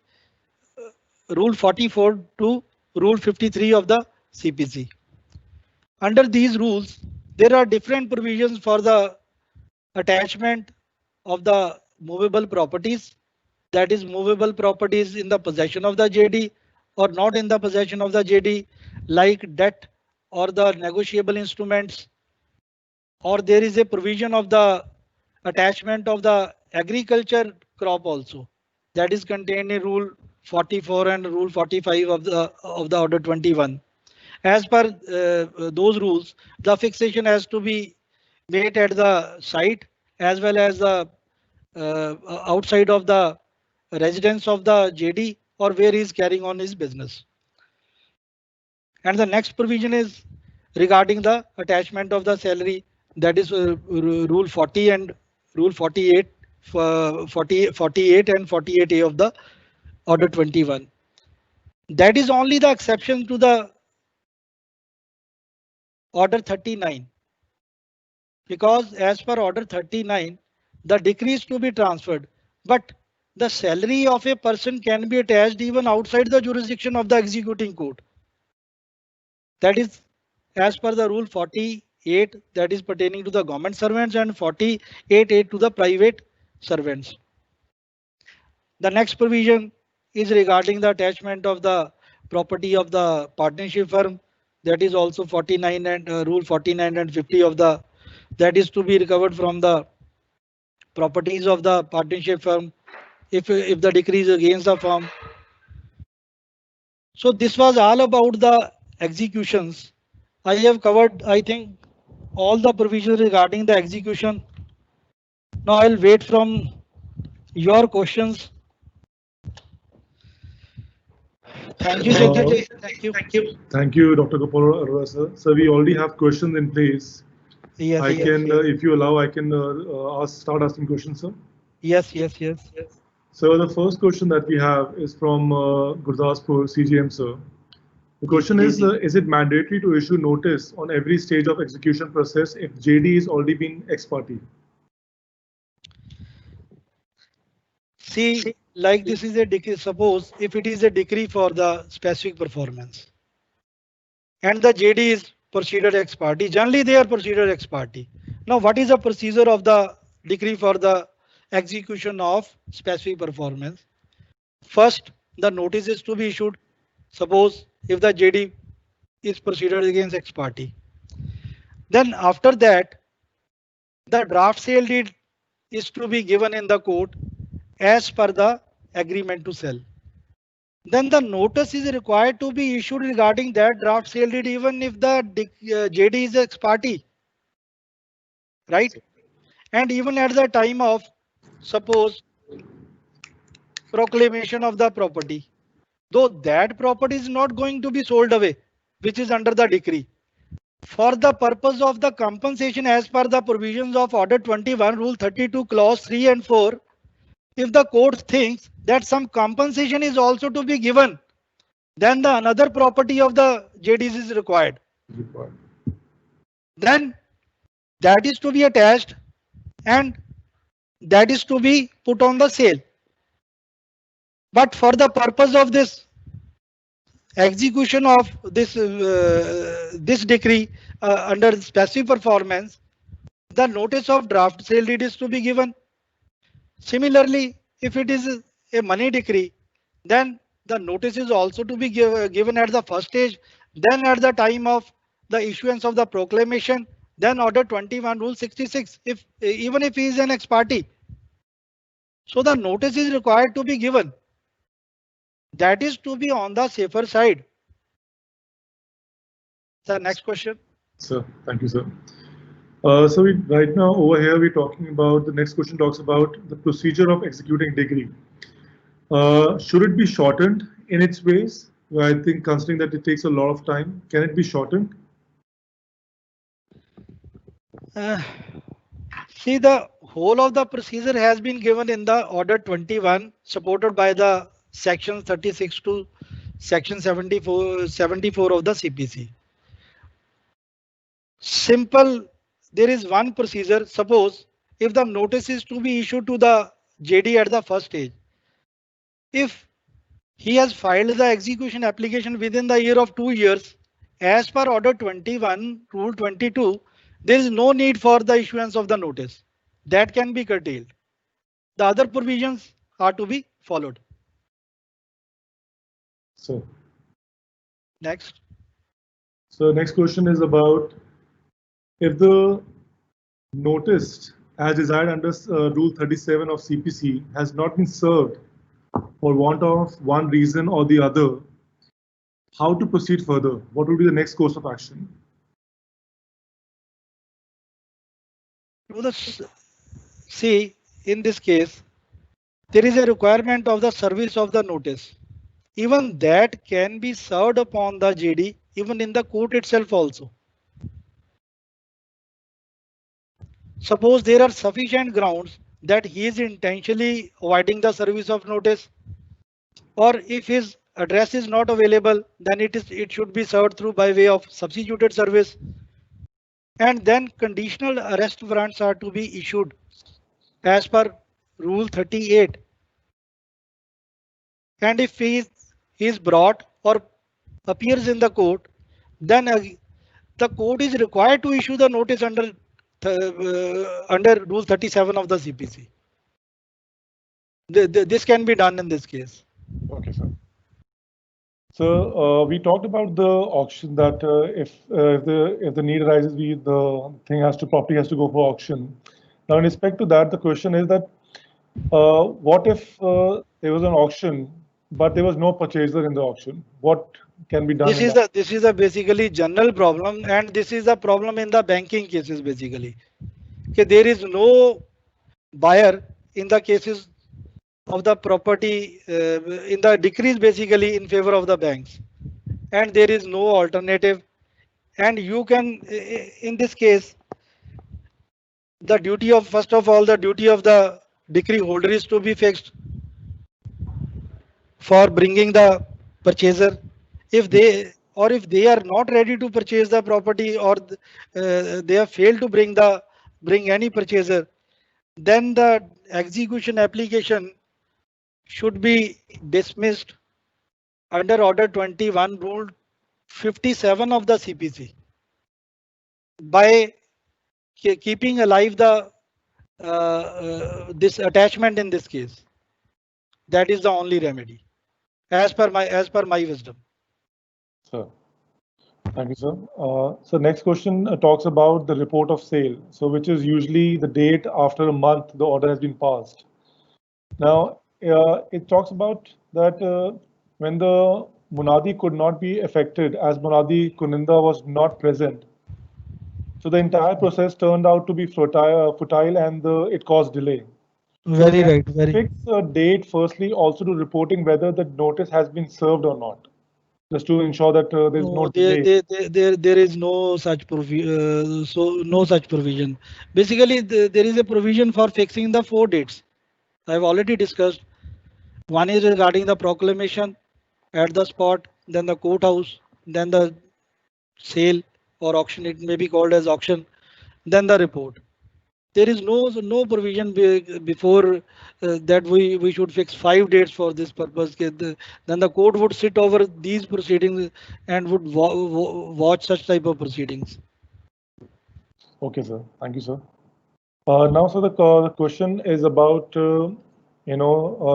Rule 44 to Rule 53 of the CPC. Under these rules, there are different provisions for the attachment of the movable properties, that is movable properties in the possession of the JD or not in the possession of the JD, like debt or the negotiable instruments, or there is a provision of the attachment of the agriculture crop also, that is contained in Rule 44 and Rule 45 of the Order 21. As per those rules, the fixation has to be made at the site as well as the outside of the residence of the JD or where he is carrying on his business. And the next provision is regarding the attachment of the salary, that is Rule 40 and Rule 48, 48 and 48A of the Order 21. That is only the exception to the Order 39, because as per Order 39, the decree is to be transferred, but the salary of a person can be attached even outside the jurisdiction of the executing court. That is as per the Rule 48, that is pertaining to the government servants, and 48A to the private servants. The next provision is regarding the attachment of the property of the partnership firm, that is also 49 and Rule 49 and 50 of the, that is to be recovered from the properties of the partnership firm if the decree is against the firm. So this was all about the executions. I have covered, I think, all the provisions regarding the execution. Now I'll wait from your questions. Thank you, Thank you, Dr. Gopal Arora, sir. So we already have questions in place. Yes, I yes, can, yes. if you allow, I can start asking questions, sir. Yes, yes, yes. So the first question that we have is from Gurdaspur, CGM, sir. The question is it mandatory to issue notice on every stage of execution process if JD is already been ex parte? See, like this is a decree. Suppose if it is a decree for the specific performance and the JD is procedure ex parte, generally they are procedure ex parte. Now, what is the procedure of the decree for the execution of specific performance? First, the notice is to be issued. Suppose if the JD is procedure against ex parte, then after that, the draft sale deed is to be given in the court as per the agreement to sell. Then the notice is required to be issued regarding that draft sale deed even if the JD is ex parte, right? And even at the time of, suppose, proclamation of the property, though that property is not going to be sold away, which is under the decree. For the purpose of the compensation as per the provisions of Order 21, Rule 32, Clause 3 and 4, if the court thinks that some compensation is also to be given, then the another property of the JDs is required. Then that is to be attached and that is to be put on the sale. But for the purpose of this execution of this decree under specific performance, the notice of draft sale deed is to be given. Similarly, if it is a money decree, then the notice is also to be given at the first stage, then at the time of the issuance of the proclamation, then Order 21, Rule 66, if even if he is an ex parte. So the notice is required to be given. That is to be on the safer side. The next question. Sir, thank you, sir. So right now over here we're talking about, the next question talks about the procedure of executing decree. Should it be shortened in its ways? I think considering that it takes a lot of time, can it be shortened? See, the whole of the procedure has been given in the Order 21, supported by the Section 36 to Section 74 of the CPC. Simple, there is one procedure. Suppose if the notice is to be issued to the JD at the first stage, if he has filed the execution application within the year of 2 years, as per Order 21, Rule 22, there is no need for the issuance of the notice. That can be curtailed. The other provisions are to be followed. So Next. So next question is about if the notice as desired under Rule 37 of CPC has not been served for want of one reason or the other, how to proceed further? What would be the next course of action? See, in this case, there is a requirement of the service of the notice. Even that can be served upon the JD, even in the court itself also. Suppose there are sufficient grounds that he is intentionally avoiding the service of notice, or if his address is not available, then it should be served through by way of substituted service. And then conditional arrest warrants are to be issued as per Rule 38. And if he is brought or appears in the court, then the court is required to issue the notice under Rule 37 of the CPC. This can be done in this case. Okay, sir. So we talked about the auction, that if the need arises, the property has to go for auction. Now, in respect to that, the question is that what if there was an auction, but there was no purchaser in the auction? What can be done? This is a basically general problem, and this is a problem in the banking cases basically. Okay, there is no buyer in the cases of the property in the decrees basically in favor of the banks, and there is no alternative. And you can, in this case, the duty of, first of all, the duty of the decree holder is to be fixed for bringing the purchaser. If they, or if they are not ready to purchase the property, or they have failed to bring any purchaser, then the execution application should be dismissed under Order 21 Rule 57 of the CPC by keeping alive the this attachment in this case. That is the only remedy, as per my wisdom. Sir. Thank you, sir. So next question talks about the report of sale. So which is usually the date after a month the order has been passed. Now, it talks about that when the Munadi could not be effected as Munadi Kuninda was not present. So the entire process turned out to be futile and it caused delay. Very Can right. we Very. fix a date firstly also to reporting whether the notice has been served or not, just to ensure that there's no delay. There is no such no such provision. Basically, there is a provision for fixing the 4 dates. I've already discussed. One is regarding the proclamation at the spot, then the courthouse, then the sale or auction. It may be called as auction, then the report. There is no provision before that we should fix 5 dates for this purpose. Then the court would sit over these proceedings and would watch such type of proceedings. Okay, sir. Thank you, sir. Now, so the question is about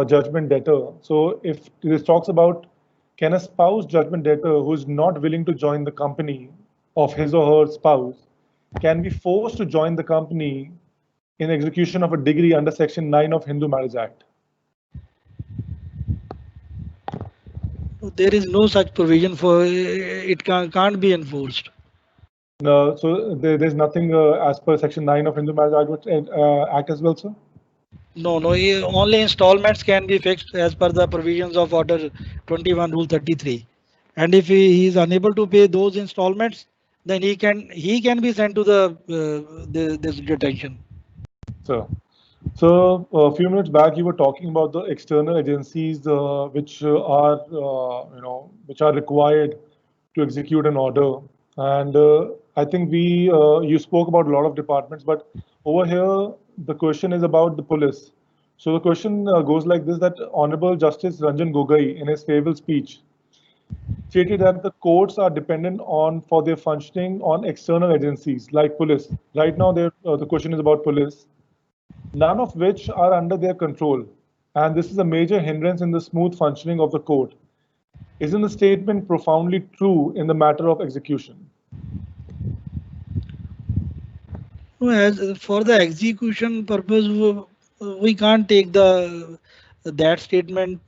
judgment debtor. So if this talks about, can a spouse judgment debtor who is not willing to join the company of his or her spouse can be forced to join the company in execution of a degree under Section 9 of Hindu Marriage Act? There is no such provision for it. Can't be enforced. No, so there's nothing as per Section 9 of Hindu Marriage Act as well, sir? No, only installments can be fixed as per the provisions of Order 21 Rule 33. And if he is unable to pay those installments, then he can be sent to this detention. So a few minutes back, you were talking about the external agencies which are required to execute an order. And I think you spoke about a lot of departments, but over here, the question is about the police. So the question goes like this, that Honorable Justice Ranjan Gogoi, in his farewell speech, stated that the courts are dependent for their functioning on external agencies like police. Right now, the question is about police, none of which are under their control. And this is a major hindrance in the smooth functioning of the court. Isn't the statement profoundly true in the matter of execution? As for the execution purpose, we can't take that statement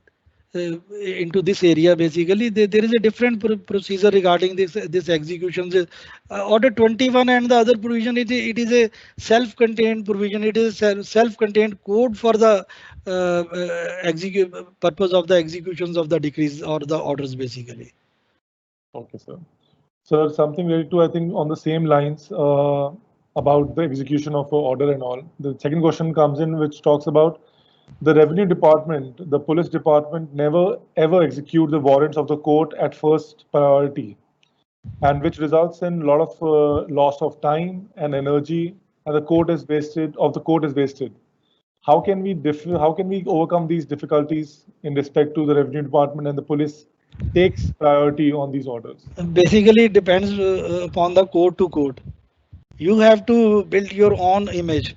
into this area. Basically, there is a different procedure regarding this execution. Order 21 and the other provision, it is a self-contained provision. It is a self-contained code for the purpose of the executions of the decrees or the orders, basically. Okay, sir. So something related to, I think, on the same lines about the execution of an order and all. The second question comes in, which talks about the revenue department, the police department never ever execute the warrants of the court at first priority, and which results in a lot of loss of time and energy, and the court is wasted. How can we overcome these difficulties in respect to the revenue department and the police takes priority on these orders? Basically, it depends upon the court to court. You have to build your own image.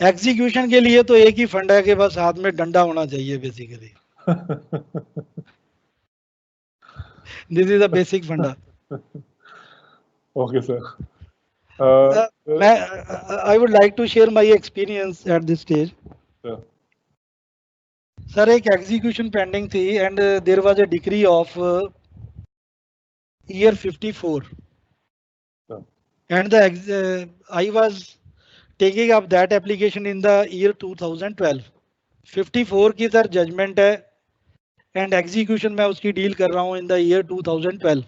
Execution के लिए तो एक ही fund है कि बस हाथ में डंडा होना चाहिए basically. This is a basic फंडा. Okay, sir. I would like to share my experience at this stage. Sir एक एग्जीक्यूशन पेंडिंग थी and there was a decree of year 54 and I was taking up that application in the year 2012. 54 की sir judgement है and execution में उसकी deal कर रहा हूँ in the year 2012.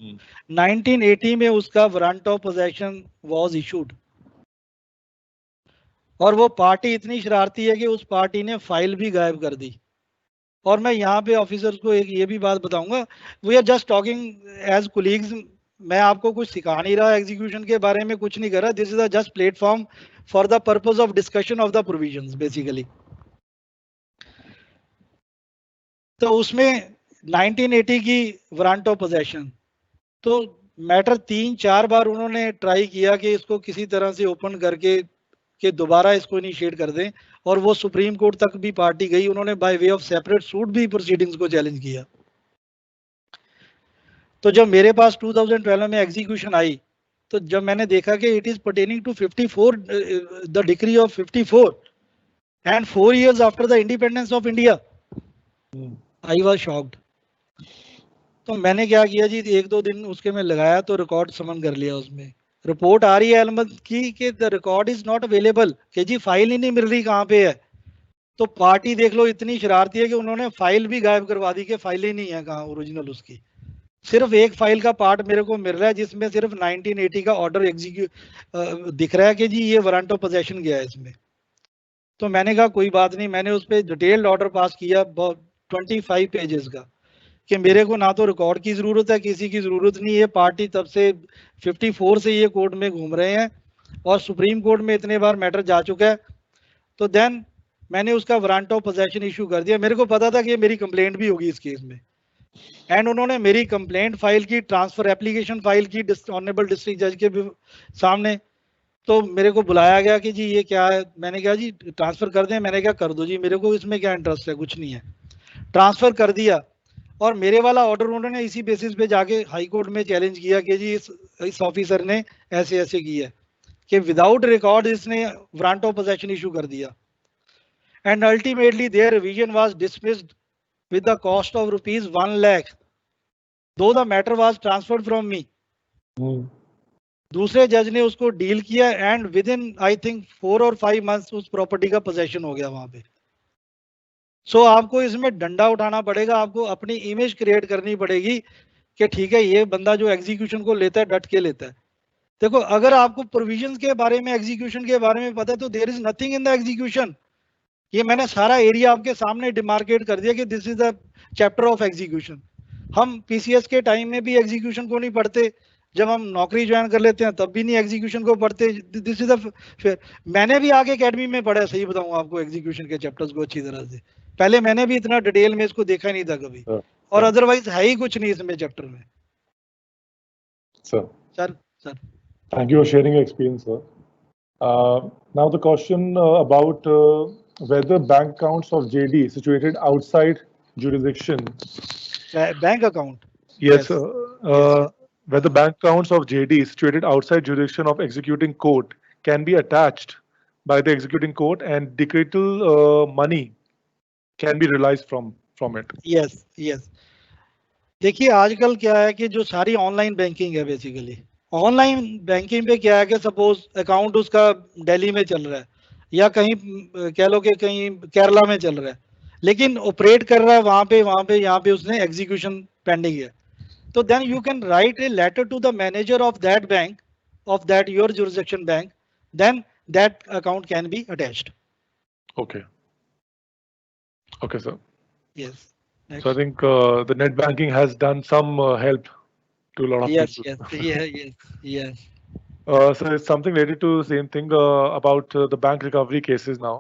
1980 में उसका warrant of possession was issued और वो पार्टी इतनी शरारती है कि उस पार्टी ने फाइल भी गायब कर दी। और मैं यहाँ पे ऑफिसर्स को एक ये भी बात बताऊंगा, we are just talking as colleagues. मैं आपको कुछ सिखा नहीं रहा, एग्जीक्यूशन के बारे में कुछ नहीं कर रहा। This is a just platform for the purpose of discussion of the provisions basically. तो उसमें 1980 की वारंट ऑफ पोजेशन, तो मैटर 3-4 बार उन्होंने ट्राई किया कि इसको किसी तरह से ओपन करके कि दोबारा इसको इनिशिएट कर दें, और वो सुप्रीम कोर्ट तक भी पार्टी गई। उन्होंने by way of separate suit भी प्रोसीडिंग्स को चैलेंज किया। तो जब मेरे पास 2012 में एग्जीक्यूशन आई, तो जब मैंने देखा कि it is pertaining to 54, the decree of 54 and 4 years after the independence of India, I was shocked. तो मैंने क्या किया जी, 1-2 दिन उसके में लगाया, तो रिकॉर्ड समन कर लिया। उसमें रिपोर्ट आ रही है अहमद की कि the record is not available, कि जी फाइल ही नहीं मिल रही, कहाँ पे है। तो पार्टी देख लो इतनी शरारती है कि उन्होंने फाइल भी गायब करवा दी कि फाइल ही नहीं है कहाँ ओरिजिनल उसकी। सिर्फ एक फाइल का पार्ट मेरे को मिल रहा है जिसमें सिर्फ 1980 का ऑर्डर एग्जीक्यूट दिख रहा है कि जी ये वारंट ऑफ पोजेशन गया है इसमें। तो मैंने कहा कोई बात नहीं, मैंने उस पर डिटेल्ड ऑर्डर पास किया 25 पेजेस का, कि मेरे को ना तो रिकॉर्ड की जरूरत है, किसी की जरूरत नहीं है। पार्टी तब से 54 से ये कोर्ट में घूम रहे हैं और सुप्रीम कोर्ट में इतने बार मैटर जा चुका है। तो देन मैंने उसका वारंट ऑफ पोजेशन इशू कर दिया। मेरे को पता था कि ये मेरी कंप्लेंट भी होगी इस केस में, एंड उन्होंने मेरी कंप्लेंट फाइल की, ट्रांसफर एप्लीकेशन फाइल की ऑनरेबल डिस्ट्रिक्ट जज के सामने। तो मेरे को बुलाया गया कि जी ये क्या है। मैंने कहा जी ट्रांसफर कर दें। मैंने कहा कर दो जी, मेरे को इसमें क्या इंटरेस्ट है, कुछ नहीं है। ट्रांसफर कर दिया, और मेरे वाला ऑर्डर उन्होंने इसी बेसिस पे जाके हाई कोर्ट में चैलेंज किया कि जी इस ऑफिसर ने ऐसे ऐसे किया है, कि विदाउट रिकॉर्ड इसने वारंट ऑफ पोजेशन इशू कर दिया। And ultimately their revision was dismissed with the cost of rupees 1 lakh, though the matter was transferred from me. दूसरे जज ने उसको डील किया, and with in I think 4 और 5 months उस प्रॉपर्टी का पोजेशन हो गया वहां पे। सो आपको इसमें डंडा उठाना पड़ेगा, आपको अपनी इमेज क्रिएट करनी पड़ेगी कि ठीक है ये बंदा जो एग्जीक्यूशन को लेता है डट के लेता है। देखो अगर आपको प्रोविजंस के बारे में, एग्जीक्यूशन के बारे में पता है, तो there is nothing in the execution. ये मैंने सारा एरिया आपके सामने डिमार्केट कर दिया कि this is the chapter of execution. हम पीसीएस के टाइम में भी एग्जीक्यूशन को नहीं पढ़ते, जब हम नौकरी ज्वाइन कर लेते हैं तब भी नहीं एग्जीक्यूशन को पढ़ते। दिस इज द, मैंने भी आगे एकेडमी में पढ़ा, सही बताऊं आपको, एग्जीक्यूशन के चैप्टर्स को अच्छी तरह से। पहले मैंने भी इतना डिटेल में इसको देखा ही नहीं था कभी, और अदरवाइज है ही कुछ नहीं इसमें चैप्टर में। Sir Thank you for sharing your experience, sir. Now the question about whether bank accounts of JD situated outside jurisdiction. Bank account. Yes. Whether bank accounts of JD situated outside jurisdiction of executing court can be attached by the executing court, and decretal money can be realized from it. Yes. देखिए आजकल क्या है कि जो सारी online banking है, basically online banking पे क्या है कि सपोज अकाउंट उसका दिल्ली में चल रहा है, या कहीं कह लो कि कहीं केरला में चल रहा है, लेकिन ऑपरेट कर रहा है वहां पे यहाँ पे उसने एग्जीक्यूशन पेंडिंग है। तो then you can write a letter to the manager of that bank, of that your jurisdiction bank, then that account can be attached. Okay, sir. Yes. So I think the net banking has done some help to a lot of people. Yes. So it's something related to the same thing about the bank recovery cases now.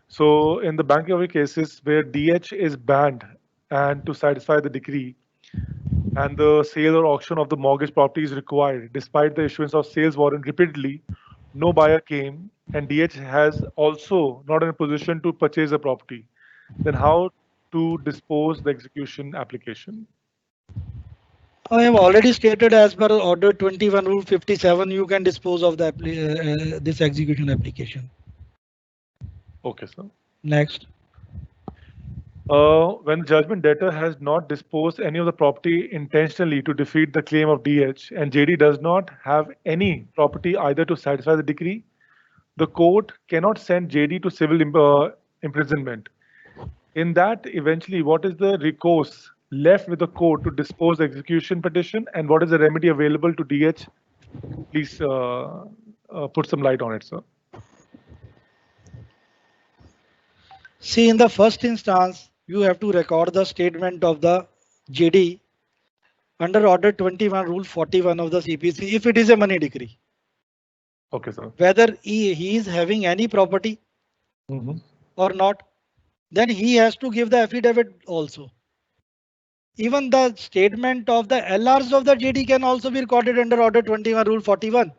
So in the bank recovery cases where DH is banned, and to satisfy the decree, and the sale or auction of the mortgage property is required, despite the issuance of sales warrant repeatedly, no buyer came, and DH has also not in a position to purchase the property, then how to dispose the execution application? I have already stated, as per order 21 rule 57, you can dispose of the this execution application. Okay, sir. Next. When the judgment debtor has not disposed any of the property intentionally to defeat the claim of DH, and JD does not have any property either to satisfy the decree, the court cannot send JD to civil imprisonment. In that, eventually, what is the recourse left with the court to dispose the execution petition, and what is the remedy available to DH? Please put some light on it, sir. See, in the first instance, you have to record the statement of the JD under Order 21, Rule 41 of the CPC if it is a money decree. Okay, sir. Whether he is having any property Mm-hmm. or not, then he has to give the affidavit also. Even the statement of the LRs of the JD can also be recorded under Order 21, Rule 41.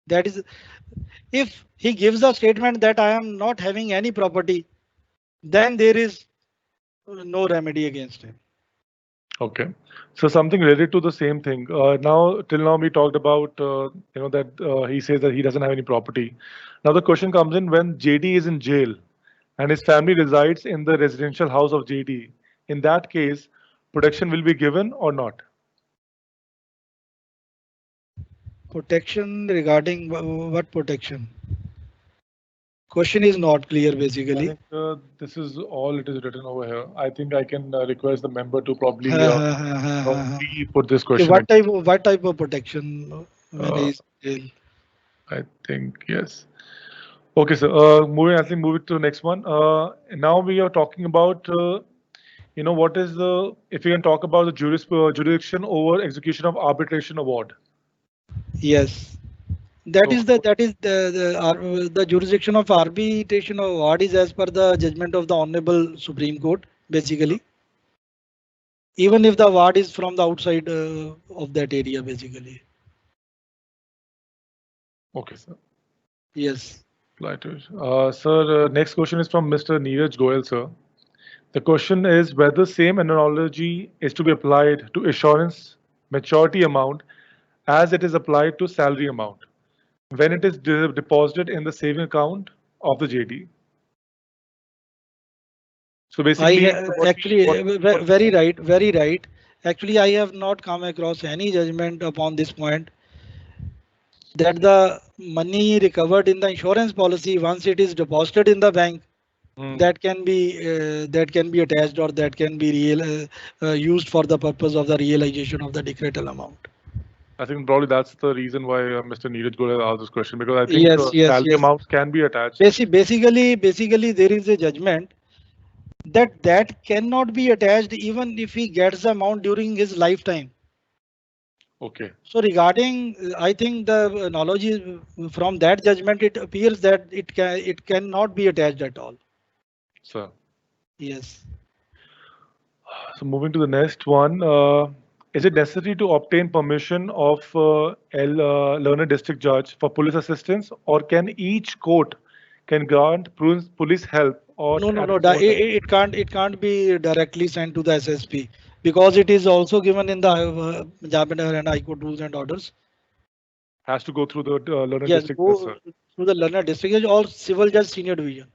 That is, if he gives a statement that I am not having any property, then there is no remedy against him. Okay. So something related to the same thing. Now, till now, we talked about, that he says that he doesn't have any property. Now, the question comes in when JD is in jail and his family resides in the residential house of JD. In that case, protection will be given or not? Protection regarding what protection? Question is not clear I basically. think this is all it is written over here. I think I can request the member to probably put this question. What type of protection when he's in jail? I think yes. Okay, so moving, I think move it to the next one. Now we are talking about, what is the, if we can talk about the jurisdiction over execution of arbitration award. Yes, that So- is the jurisdiction of arbitration award is as per the judgment of the Honorable Supreme Court, basically. Even if the award is from the outside of that area, basically. Okay, sir. Yes. Sir, next question is from Mr. Neeraj Goyal, sir. The question is whether same analogy is to be applied to assurance maturity amount as it is applied to salary amount when it is deposited in the saving account of the JD. So basically, very right. Actually, I have not come across any judgment upon this point that the money recovered in the insurance policy, once it is deposited in the bank, that can be attached or that can be used for the purpose of the realization of the decretal amount. I think probably that's the reason why Mr. Neeraj Goyal asked this question, because I think salary amounts can be attached. Basically, there is a judgment that cannot be attached even if he gets the amount during his lifetime. Okay. So regarding, I think the analogy from that judgment, it appears that it cannot be attached at all. Sir. Yes. So moving to the next one, is it necessary to obtain permission of Lerner district judge for police assistance, or can each court can grant police help? Or No. It can't be directly sent to the SSP because it is also given in the Punjab and High Court rules and orders. Has to go through the Lerner district judge, sir. Through the Lerner district judge or civil judge senior division.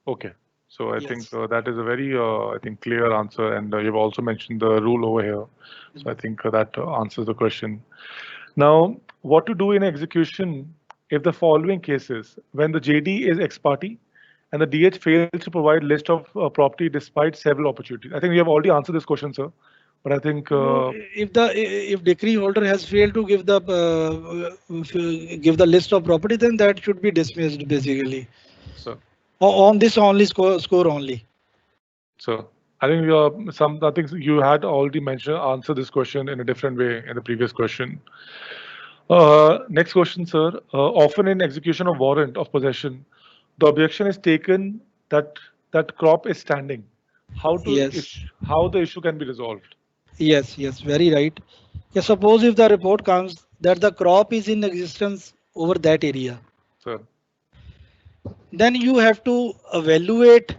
Okay. So I think that is a very, clear answer, and you've also mentioned the rule over here. So I think that answers the question. Now, what to do in execution if the following cases, when the JD is ex parte and the DH fails to provide list of property despite several opportunities? I think we have already answered this question, sir. But I think if decree holder has failed to give the list of property, then that should be dismissed basically. Sir. On this only score only. So I think I think you had already answered this question in a different way in the previous question. Next question, sir. Often in execution of warrant of possession, the objection is taken that crop is standing. How the issue can be resolved? Yes, very right. Suppose if the report comes that the crop is in existence over that area. Sir. Then you have to evaluate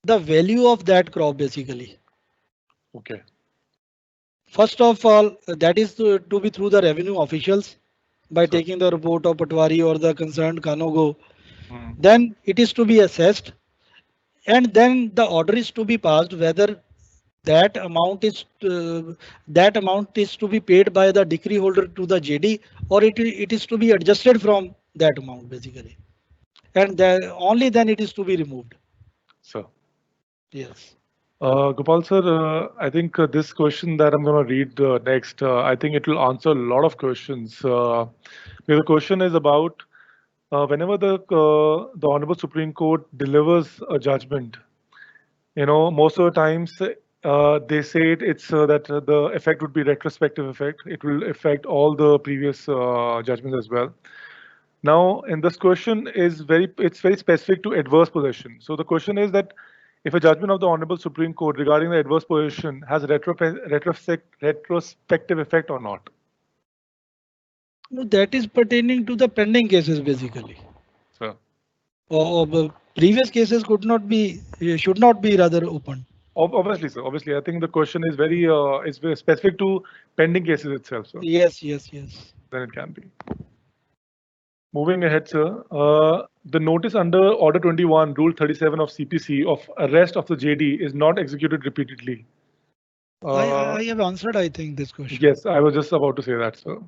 the value of that crop basically. Okay. First of all, that is to be through the revenue officials by taking the report of Patwari or the concerned Kanogo. Then it is to be assessed, and then the order is to be passed whether that amount is to be paid by the decree holder to the JD or it is to be adjusted from that amount basically. And only then it is to be removed. Sir. Yes. Gopal sir, I think this question that I'm going to read next, I think it will answer a lot of questions. The question is about whenever the Honorable Supreme Court delivers a judgment, most of the times they say it's that the effect would be retrospective effect. It will affect all the previous judgments as well. Now, in this question it's very specific to adverse possession. So the question is that if a judgment of the Honorable Supreme Court regarding the adverse possession has retrospective effect or not. No, that is pertaining to the pending cases basically. Sir. Or previous cases should not be rather open. Obviously, sir. Obviously, I think the question is very specific to pending cases itself, sir. Yes. Then it can be. Moving ahead, sir. The notice under Order 21, Rule 37 of CPC of arrest of the JD is not executed repeatedly. I have answered, I think, this question. Yes, I was just about to say that, sir.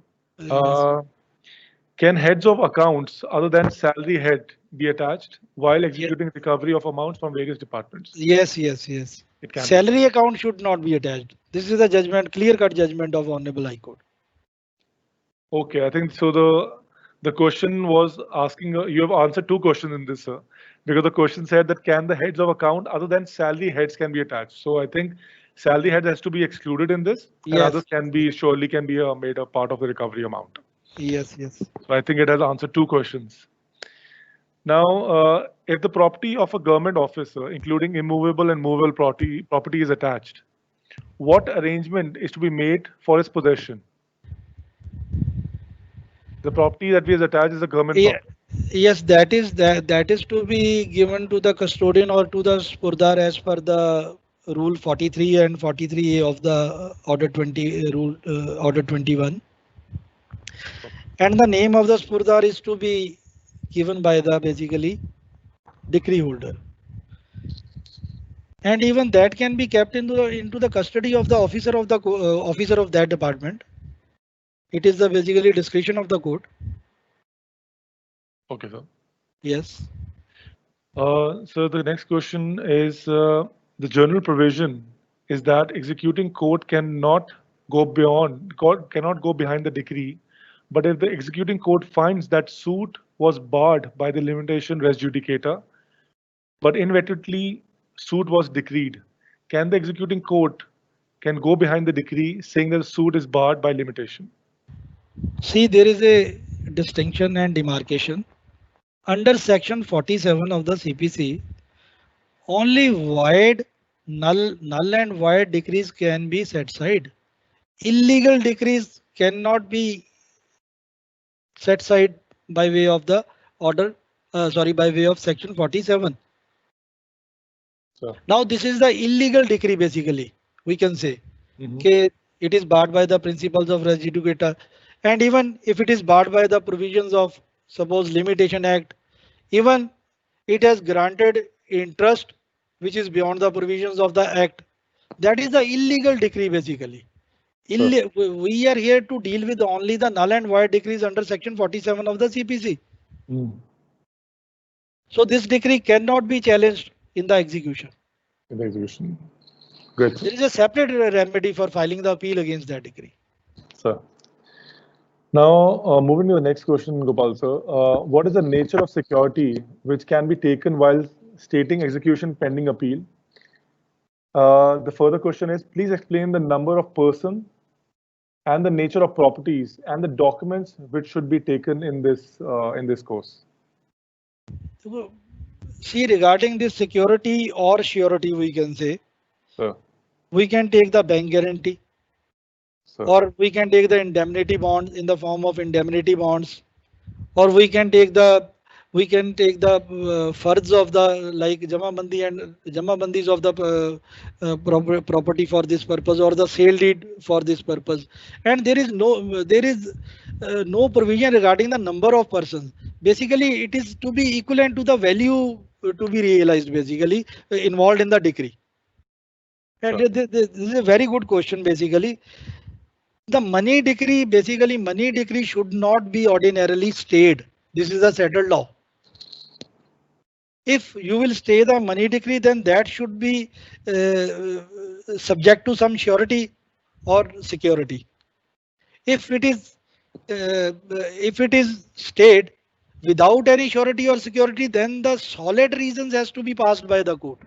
Can heads of accounts other than salary head be attached while executing recovery of amounts from various departments? Yes. It can Salary account should not be attached. This is a judgment, clear-cut judgment of Honorable High Court. Okay, I think so. The question was asking, you have answered two questions in this, sir, because the question said that can the heads of account other than salary heads can be attached. So I think salary head has to be excluded in this, and others can be made a part of the recovery amount. Yes. So I think it has answered two questions. Now, if the property of a government officer, including immovable and movable property is attached, what arrangement is to be made for its possession? The property that is attached is a government property. Yes, that is to be given to the custodian or to the spurdar as per the Rule 43 and 43A of the Order 21. And the name of the spurdar is to be given by the basically decree holder. And even that can be kept into the custody of the officer of that department. It is the basically discretion of the court. Okay, sir. Yes. So the next question is the general provision is that executing court cannot go behind the decree, but if the executing court finds that suit was barred by the limitation res judicata, but inadvertently suit was decreed, can the executing court can go behind the decree saying that the suit is barred by limitation? See, there is a distinction and demarcation. Under section 47 of the CPC, only void, null and void decrees can be set aside. Illegal decrees cannot be set aside by way of the order, by way of section 47. Sure. Now this is the illegal decree basically, we can say. Okay, it is barred by the principles of res judicata. And even if it is barred by the provisions of suppose Limitation Act, even it has granted interest which is beyond the provisions of the act. That is the illegal decree basically. We are here to deal with only the null and void decrees under section 47 of the CPC. So this decree cannot be challenged in the execution. Good. There is a separate remedy for filing the appeal against that decree. Sir. Now, moving to the next question, Gopal sir. What is the nature of security which can be taken while stating execution pending appeal? The further question is, please explain the number of person and the nature of properties and the documents which should be taken in this course. See, regarding this security or surety, we can say, sir, we can take the bank guarantee. Sir. Or we can take the indemnity bonds in the form of indemnity bonds, or we can take the fards of the like Jamabandi and Jamabandis of the property for this purpose, or the sale deed for this purpose. And there is no provision regarding the number of persons. Basically, it is to be equivalent to the value to be realized basically involved in the decree. And sure. This is a very good question basically. The money decree should not be ordinarily stayed. This is a settled law. If you will stay the money decree, then that should be subject to some surety or security. If it is stayed, without any surety or security, then the solid reasons has to be passed by the court.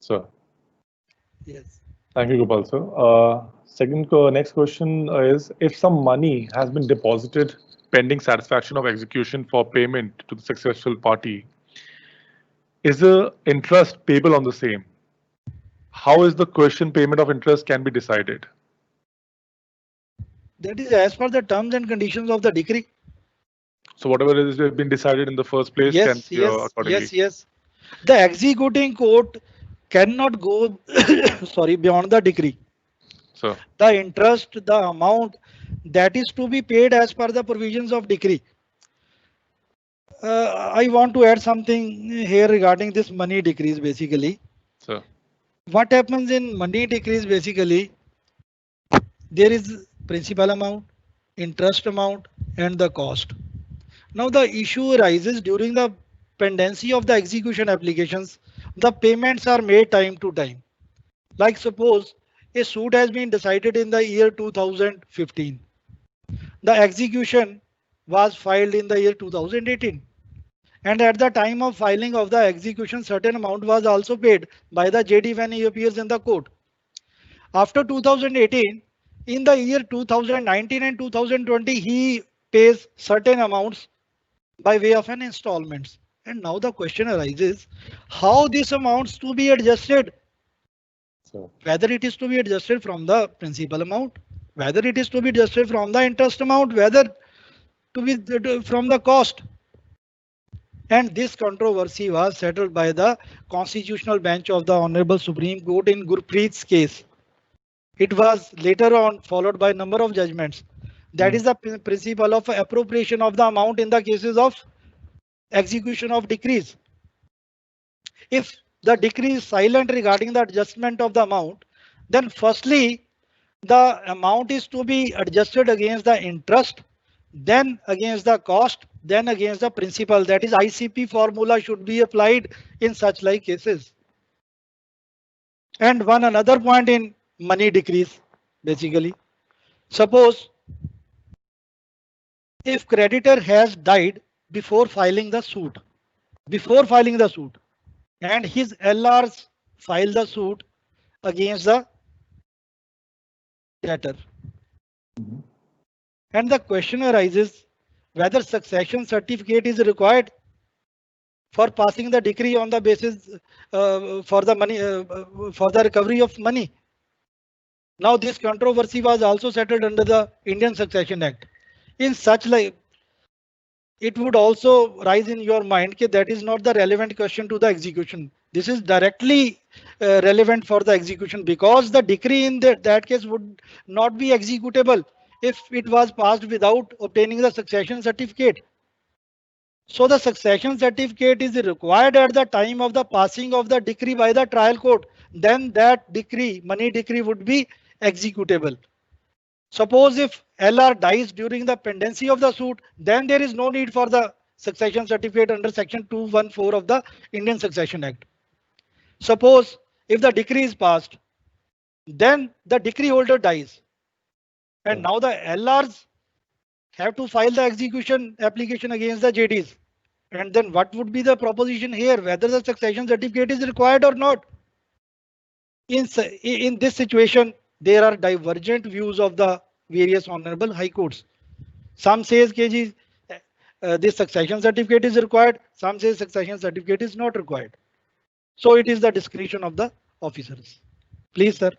Sir. Yes. Thank you, Gopal sir. Next question is, if some money has been deposited pending satisfaction of execution for payment to the successful party, is the interest payable on the same? How is the question payment of interest can be decided? That is as per the terms and conditions of the decree. So whatever has been decided in the first place can Yes, be yes, accordingly. yes, yes. The executing court cannot go sorry, beyond the decree. So The interest, the amount that is to be paid as per the provisions of decree. I want to add something here regarding this money decrease basically. sir. What happens in money decrease basically, there is principal amount, interest amount and the cost. Now the issue arises during the pendency of the execution applications. The payments are made time to time. Like suppose a suit has been decided in the year 2015. The execution was filed in the year 2018. And at the time of filing of the execution, certain amount was also paid by the JD when he appears in the court. After 2018, in the year 2019 and 2020, he pays certain amounts by way of an installments. And now the question arises, how these amounts to be adjusted? So Whether it is to be adjusted from the principal amount, whether it is to be adjusted from the interest amount, whether to be from the cost. And this controversy was settled by the constitutional bench of the Honorable Supreme Court in Gurpreet's case. It was later on followed by a number of judgments. That is the principle of appropriation of the amount in the cases of execution of decrees. If the decree is silent regarding the adjustment of the amount, then firstly, the amount is to be adjusted against the interest, then against the cost, then against the principal. That is ICP formula should be applied in such like cases. And one another point in money decrease, basically. Suppose if creditor has died before filing the suit, and his LRs file the suit against the debtor. And the question arises whether succession certificate is required for passing the decree on the basis for the money for the recovery of money. Now this controversy was also settled under the Indian Succession Act. In such like, it would also rise in your mind that that is not the relevant question to the execution. This is directly relevant for the execution because the decree in that case would not be executable if it was passed without obtaining the succession certificate. So the succession certificate is required at the time of the passing of the decree by the trial court. Then that decree, money decree, would be executable. Suppose if LR dies during the pendency of the suit, then there is no need for the succession certificate under section 214 of the Indian Succession Act. Suppose if the decree is passed, then the decree holder dies. And now the LRs have to file the execution application against the JDs. And then what would be the proposition here, whether the succession certificate is required or not? In this situation, there are divergent views of the various honorable high courts. Some says KG, this succession certificate is required. Some says succession certificate is not required. So it is the discretion of the officers. Please, sir.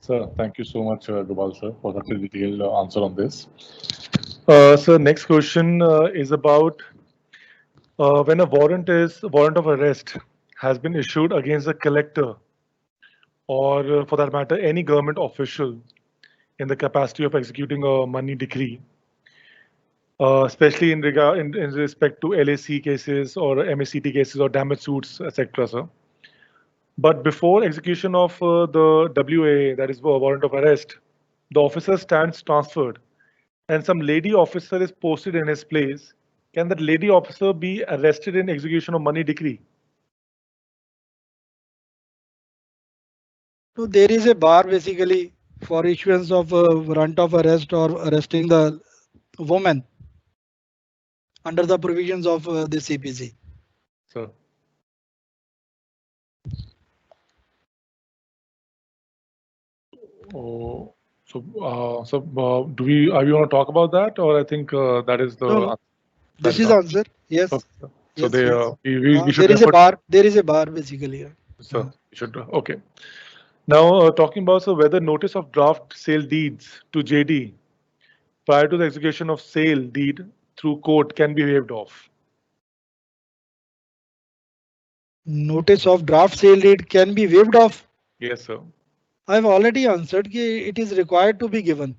Sir, thank you so much, Gopal sir, for such a detailed answer on this. Sir, next question is about when a warrant of arrest has been issued against a collector or for that matter, any government official in the capacity of executing a money decree, especially in respect to LAC cases or MACT cases or damage suits, etc. Sir. But before execution of the WA, that is warrant of arrest, the officer stands transferred and some lady officer is posted in his place. Can that lady officer be arrested in execution of money decree? So there is a bar basically for issuance of a warrant of arrest or arresting the woman. under the provisions of the CPC. Sir. Oh, are we want to talk about that, or I think that is the No. This that is not- answer. Yes. Okay, sir. So Yes, they yes. we should There is a refer. bar. There is a bar basically. Sir, we should okay. Now talking about whether notice of draft sale deeds to JD prior to the execution of sale deed through court can be waived off. Notice of draft sale deed can be waived off. Yes, sir. I've already answered that it is required to be given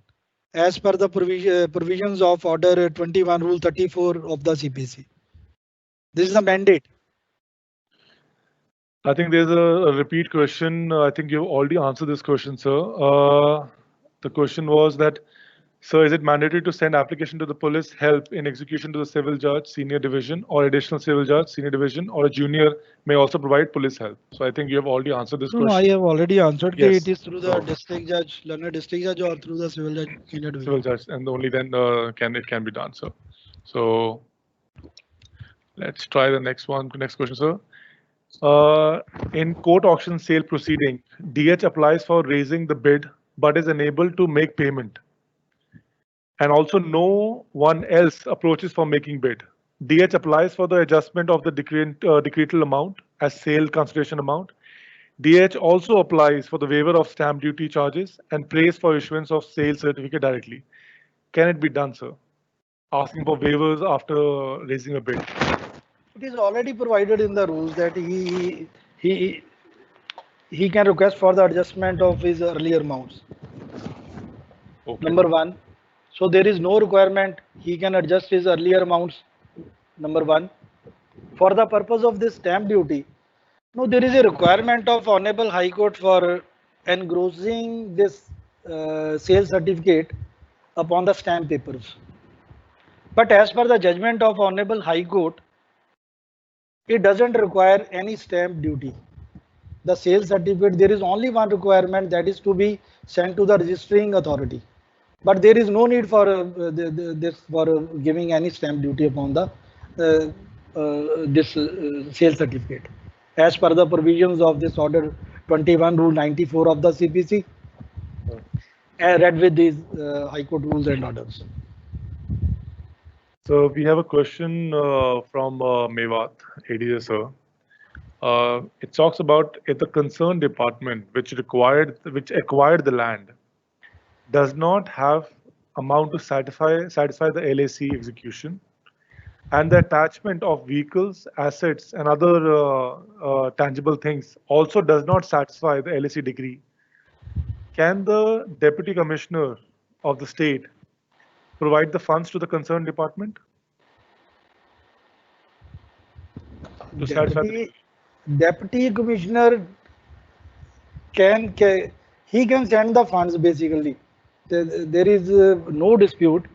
as per the provisions of Order 21 Rule 34 of the CPC. This is a mandate. I think there's a repeat question. I think you've already answered this question, sir. The question was that, sir, is it mandatory to send application to the police help in execution to the civil judge, senior division, or additional civil judge, senior division, or a junior may also provide police help? So I think you have already answered this No, question. I have already answered. Yes. It is through the district judge, learned district judge, or through the civil judge, senior division. Civil judge, and only then can be done, sir. So let's try the next one. Next question, sir. In court auction sale proceeding, DH applies for raising the bid but is unable to make payment. And also no one else approaches for making bid. DH applies for the adjustment of the decretal amount as sale consideration amount. DH also applies for the waiver of stamp duty charges and prays for issuance of sale certificate directly. Can it be done, sir? Asking for waivers after raising a bid. It is already provided in the rules that he can request for the adjustment of his earlier amounts. Okay. Number one. So there is no requirement. He can adjust his earlier amounts. Number one. For the purpose of this stamp duty, no, there is a requirement of Honorable High Court for engrossing this sale certificate upon the stamp papers. But as per the judgment of Honorable High Court, it doesn't require any stamp duty. The sales certificate, there is only one requirement, that is to be sent to the registering authority. But there is no need for giving any stamp duty upon the sales certificate, as per the provisions of this Order 21 Rule 94 of the CPC, read with these High Court rules and orders. So we have a question from Mewat, ADS, sir. It talks about if the concerned department which acquired the land does not have amount to satisfy the LAC execution, and the attachment of vehicles, assets, and other tangible things also does not satisfy the LAC decree, can the Deputy Commissioner of the state provide the funds to the concerned department? To satisfy Deputy Commissioner can send the funds basically. There is no dispute.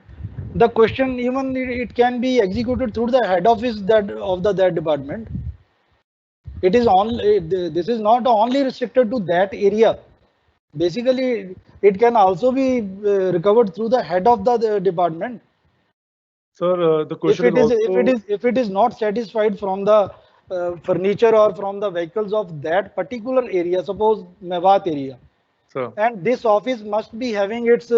The question, even it can be executed through the head office of that department. It is only, this is not only restricted to that area. Basically, it can also be recovered through the head of the department. Sir, the question if it is not satisfied from the furniture or from the vehicles of that particular area, suppose Mewat area, sir, and this office must be having its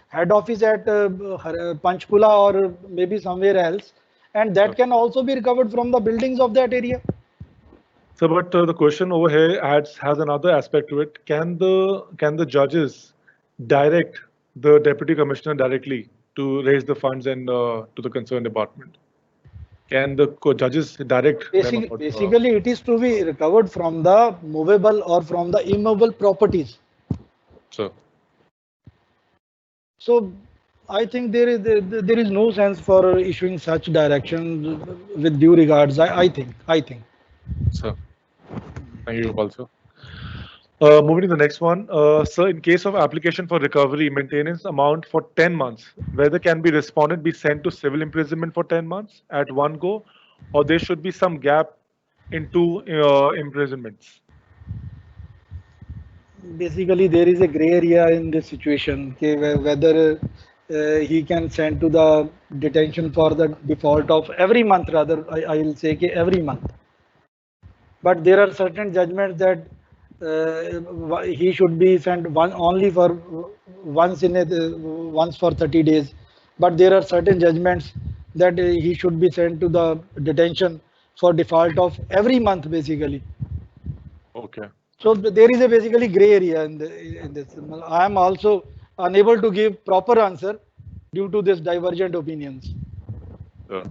head office at Panchkula or maybe somewhere else, and that can also be recovered from the buildings of that area. So, but the question over here has another aspect to it. Can the judges direct the Deputy Commissioner directly to raise the funds and to the concerned department? Can the judges direct? Basically, it is to be recovered from the movable or from the immovable properties. Sir. So, I think there is no sense for issuing such directions with due regards. I think. Sir. Thank you, Gopal, sir. Moving to the next one. Sir, in case of application for recovery, maintenance amount for 10 months, whether can be respondent be sent to civil imprisonment for 10 months at one go, or there should be some gap in two imprisonments? Basically, there is a gray area in this situation, whether he can send to the detention for the default of every month, rather I will say every month. But there are certain judgments that he should be sent only for once for 30 days. But there are certain judgments that he should be sent to the detention for default of every month, basically. Okay. So there is a basically gray area in this. I am also unable to give proper answer due to this divergent opinions. Sure.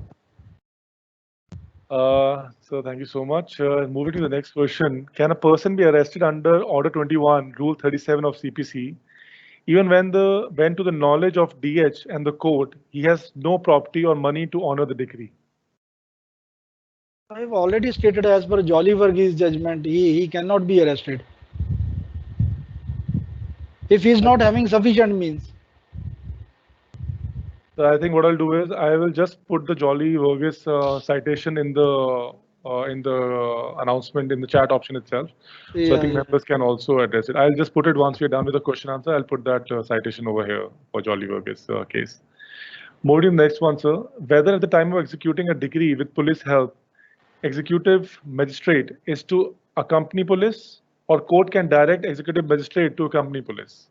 So thank you so much. Moving to the next question. Can a person be arrested under Order 21, Rule 37 of CPC, even when to the knowledge of DH and the court, he has no property or money to honor the decree? I have already stated, as per Jolly Varghese judgment, he cannot be arrested if he is not having sufficient means. So I think what I'll do is I will just put the Jolly Varghese citation in the announcement in the chat option itself. So I think members can also address it. I'll just put it once we're done with the question answer. I'll put that citation over here for Jolly Varghese case. Moving to the next one, sir. Whether at the time of executing a decree with police help, executive magistrate is to accompany police, or court can direct executive magistrate to accompany police?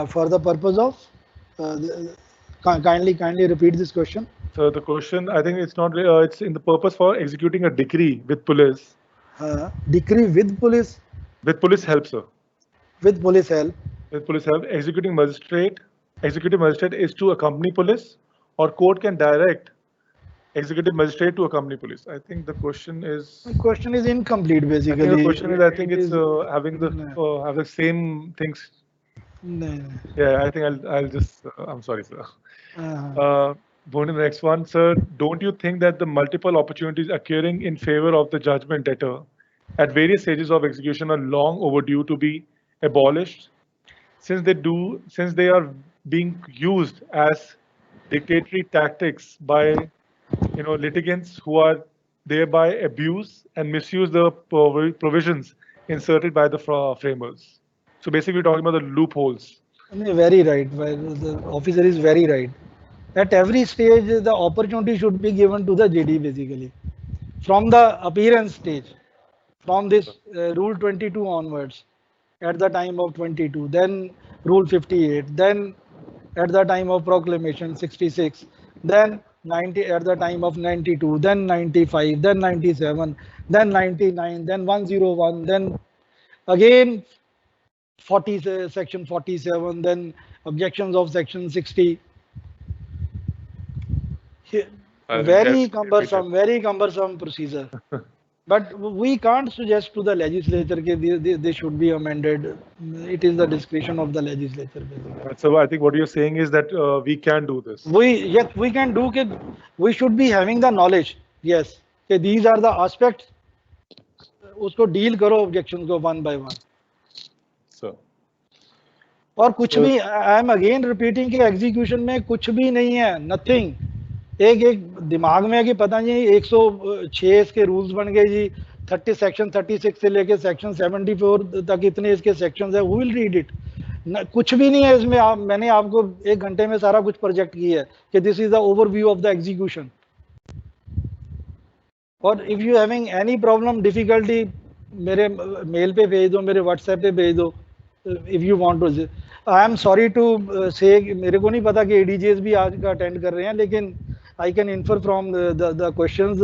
For the purpose of, kindly repeat this question. So the question, I think it's not, it's in the purpose for executing a decree with police. Decree with police? With police help, sir. With police help? With police help, executive magistrate is to accompany police, or court can direct executive magistrate to accompany police. I think the question is... The question is incomplete, basically. I think the question is, I think it's having the have the same things. No. Yeah, I think I'll just, I'm sorry, sir. Going to the next one, sir. Don't you think that the multiple opportunities occurring in favor of the judgment debtor at various stages of execution are long overdue to be abolished, since they are being used as dictatorial tactics by litigants who are thereby abuse and misuse the provisions inserted by the framers? So basically, we're talking about the loopholes. Very right. The officer is very right. At every stage, the opportunity should be given to the JD, basically. From the appearance stage, from this Rule 22 onwards, at the time of 22, then Rule 58, then at the time of Proclamation 66, then 90 at the time of 92, then 95, then 97, then 99, then 101, then again Section 47, then objections of Section 60. Very cumbersome procedure. But we can't suggest to the legislature that they should be amended. It is the discretion of the legislature. So I think what you're saying is that we can do this. Yes, we can do. We should be having the knowledge. Yes, these are the aspects. उसको deal करो objections को one by one. So. और कुछ भी, I am again repeating कि execution में कुछ भी नहीं है, nothing. एक दिमाग में है कि पता नहीं 106 इसके रूल्स बन गए जी, सेक्शन 36 से लेके सेक्शन 74 तक इतने इसके सेक्शंस है, who will read it? कुछ भी नहीं है इसमें. मैंने आपको 1 घंटे में सारा कुछ प्रोजेक्ट किया है कि this is the overview of the execution. और if you having any problem difficulty, मेरे मेल पे भेज दो, मेरे व्हाट्सएप पे भेज दो. If you want to, I am sorry to say, मेरे को नहीं पता कि एडीजेस भी आज का अटेंड कर रहे हैं, लेकिन I can infer from the questions.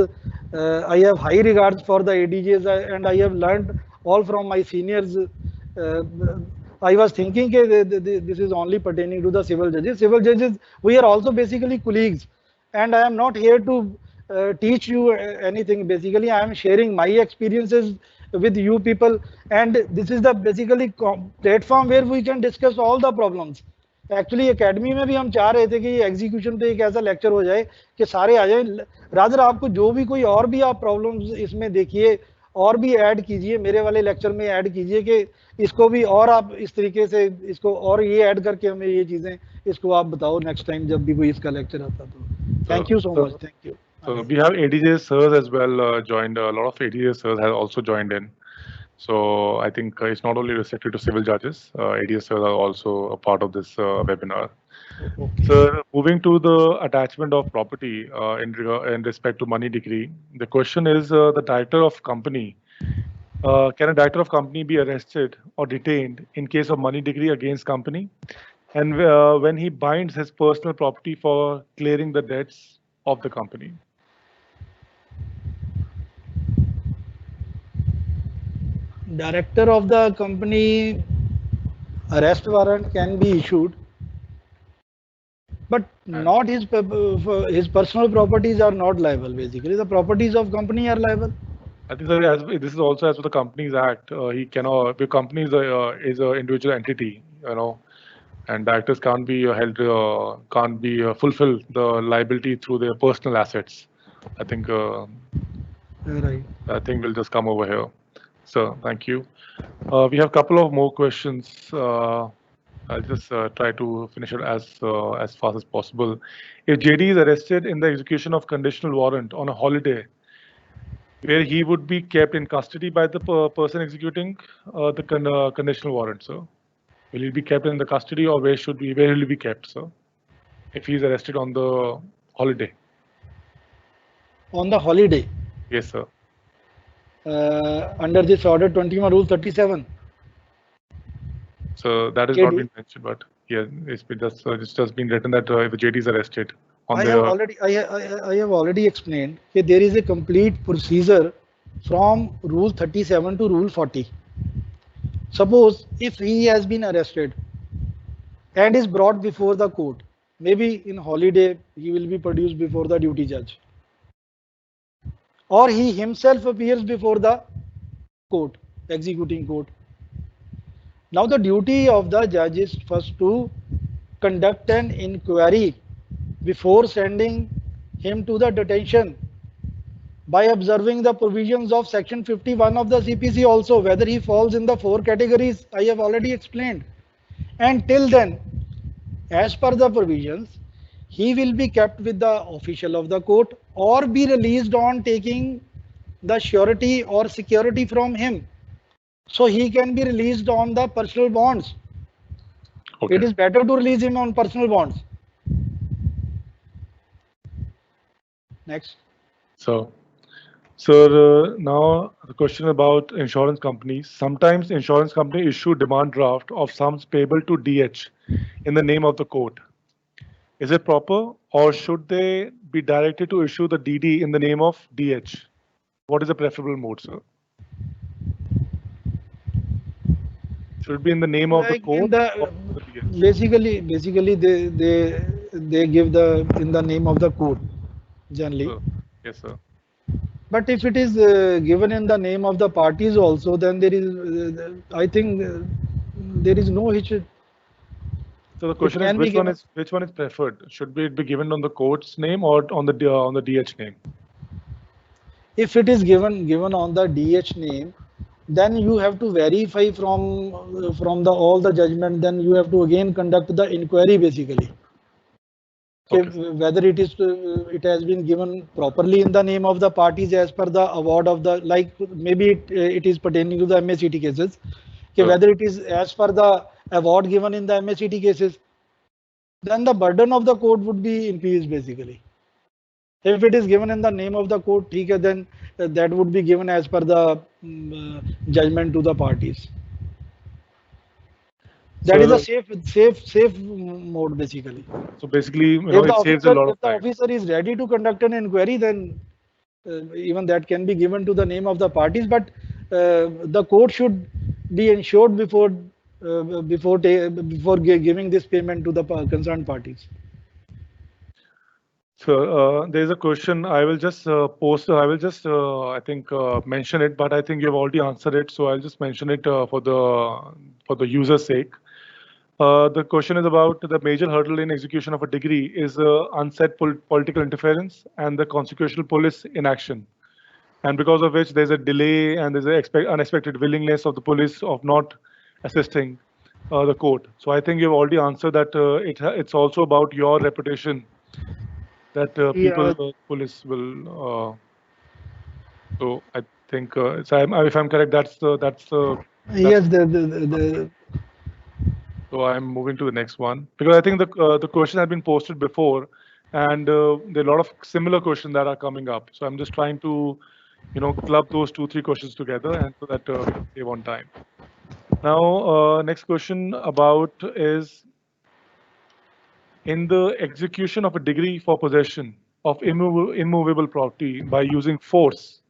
I have high regards for the ADJs and I have learned all from my seniors. I was thinking this is only pertaining to the civil judges. Civil judges, we are also basically colleagues, and I am not here to teach you anything. Basically, I am sharing my experiences with you people, and this is the basically platform where we can discuss all the problems. Actually academy में भी हम चाह रहे थे कि execution पे एक ऐसा लेक्चर हो जाए कि सारे आ जाए. रादर आपको जो भी कोई और भी आप प्रॉब्लम्स इसमें देखिए और भी ऐड कीजिए, मेरे वाले लेक्चर में ऐड कीजिए कि इसको भी और आप इस तरीके से इसको और ये ऐड करके हमें ये चीजें इसको आप बताओ नेक्स्ट टाइम जब भी कोई इसका लेक्चर आता. तो thank you so much. Thank you. So we have ADJ sirs as well joined. A lot of ADJ sirs have also joined in. So I think it's not only restricted to civil judges. ADS are also a part of this webinar. So moving to the attachment of property in respect to money decree, the question is the director of company. Can a director of company be arrested or detained in case of money decree against company? And when he binds his personal property for clearing the debts of the company? Director of the company, arrest warrant can be issued, but not his personal properties are not liable. Basically, the properties of company are liable. I think sir, this is also as per the Companies Act. He cannot. The company is a individual entity, and directors can't be held, can't be fulfill the liability through their personal assets. I think Right. we'll just come over here. So thank you. We have a couple of more questions. I'll just try to finish it as fast as possible. If JD is arrested in the execution of conditional warrant on a holiday, where he would be kept in custody by the person executing the conditional warrant, sir? Will he be kept in the custody, or where will he be kept, sir? If he is arrested on the holiday? On the holiday. Yes, sir. Under this order 21 rule 37. So that has JD. not been mentioned, but yeah, it's just been written that if the JD is arrested on I have already explained that there is a complete procedure from rule 37 to rule 40. Suppose if he has been arrested and is brought before the court, maybe in holiday he will be produced before the duty judge, or he himself appears before the court, executing court. Now the duty of the judge is first to conduct an inquiry before sending him to the detention by observing the provisions of section 51 of the CPC also, whether he falls in the 4 categories I have already explained. And till then, as per the provisions, he will be kept with the official of the court or be released on taking the surety or security from him. So he can be released on the personal bonds. Okay. It is better to release him on personal bonds. Next. So, sir, now the question about insurance companies. Sometimes insurance company issue demand draft of sums payable to DH in the name of the court. Is it proper, or should they be directed to issue the DD in the name of DH? What is the preferable mode, sir? Should it be in the name of the court? Or the DH? Basically, they give the in the name of the court generally. Sir. Yes, sir. But if it is given in the name of the parties also, then there is, I think, there is no issue. So the question is, which one is preferred? Should it be given on the court's name or on the DH name? If it is given on the DH name, then you have to verify from all the judgment. Then you have to again conduct the inquiry basically. Okay. Whether it has been given properly in the name of the parties as per the award of the, like maybe it is pertaining to the MACT cases. Okay, whether it is as per the award given in the MACT cases, then the burden of the court would be increased basically. If it is given in the name of the court, then that would be given as per the judgment to the parties. That is a safe mode basically. So basically, it saves a lot of time. If the officer is ready to conduct an inquiry, then even that can be given to the name of the parties. But the court should be ensured before giving this payment to the concerned parties. So there is a question. I will just post. I will just I think mention it, but I think you have already answered it. So I'll just mention it for the user's sake. The question is about the major hurdle in execution of a degree is unsaid political interference and the consequential police inaction, and because of which there's a delay and there's an unexpected willingness of the police of not assisting the court. So I think you've already answered that. It's also about your reputation that people, police will. So I think so if I'm correct, that's Yes, so I'm moving to the next one because I think the question had been posted before, and there are a lot of similar questions that are coming up. So I'm just trying to, club those 2-3 questions together, and so that we can save on time. Now, next question about is in the execution of a degree for possession of immovable property by using force,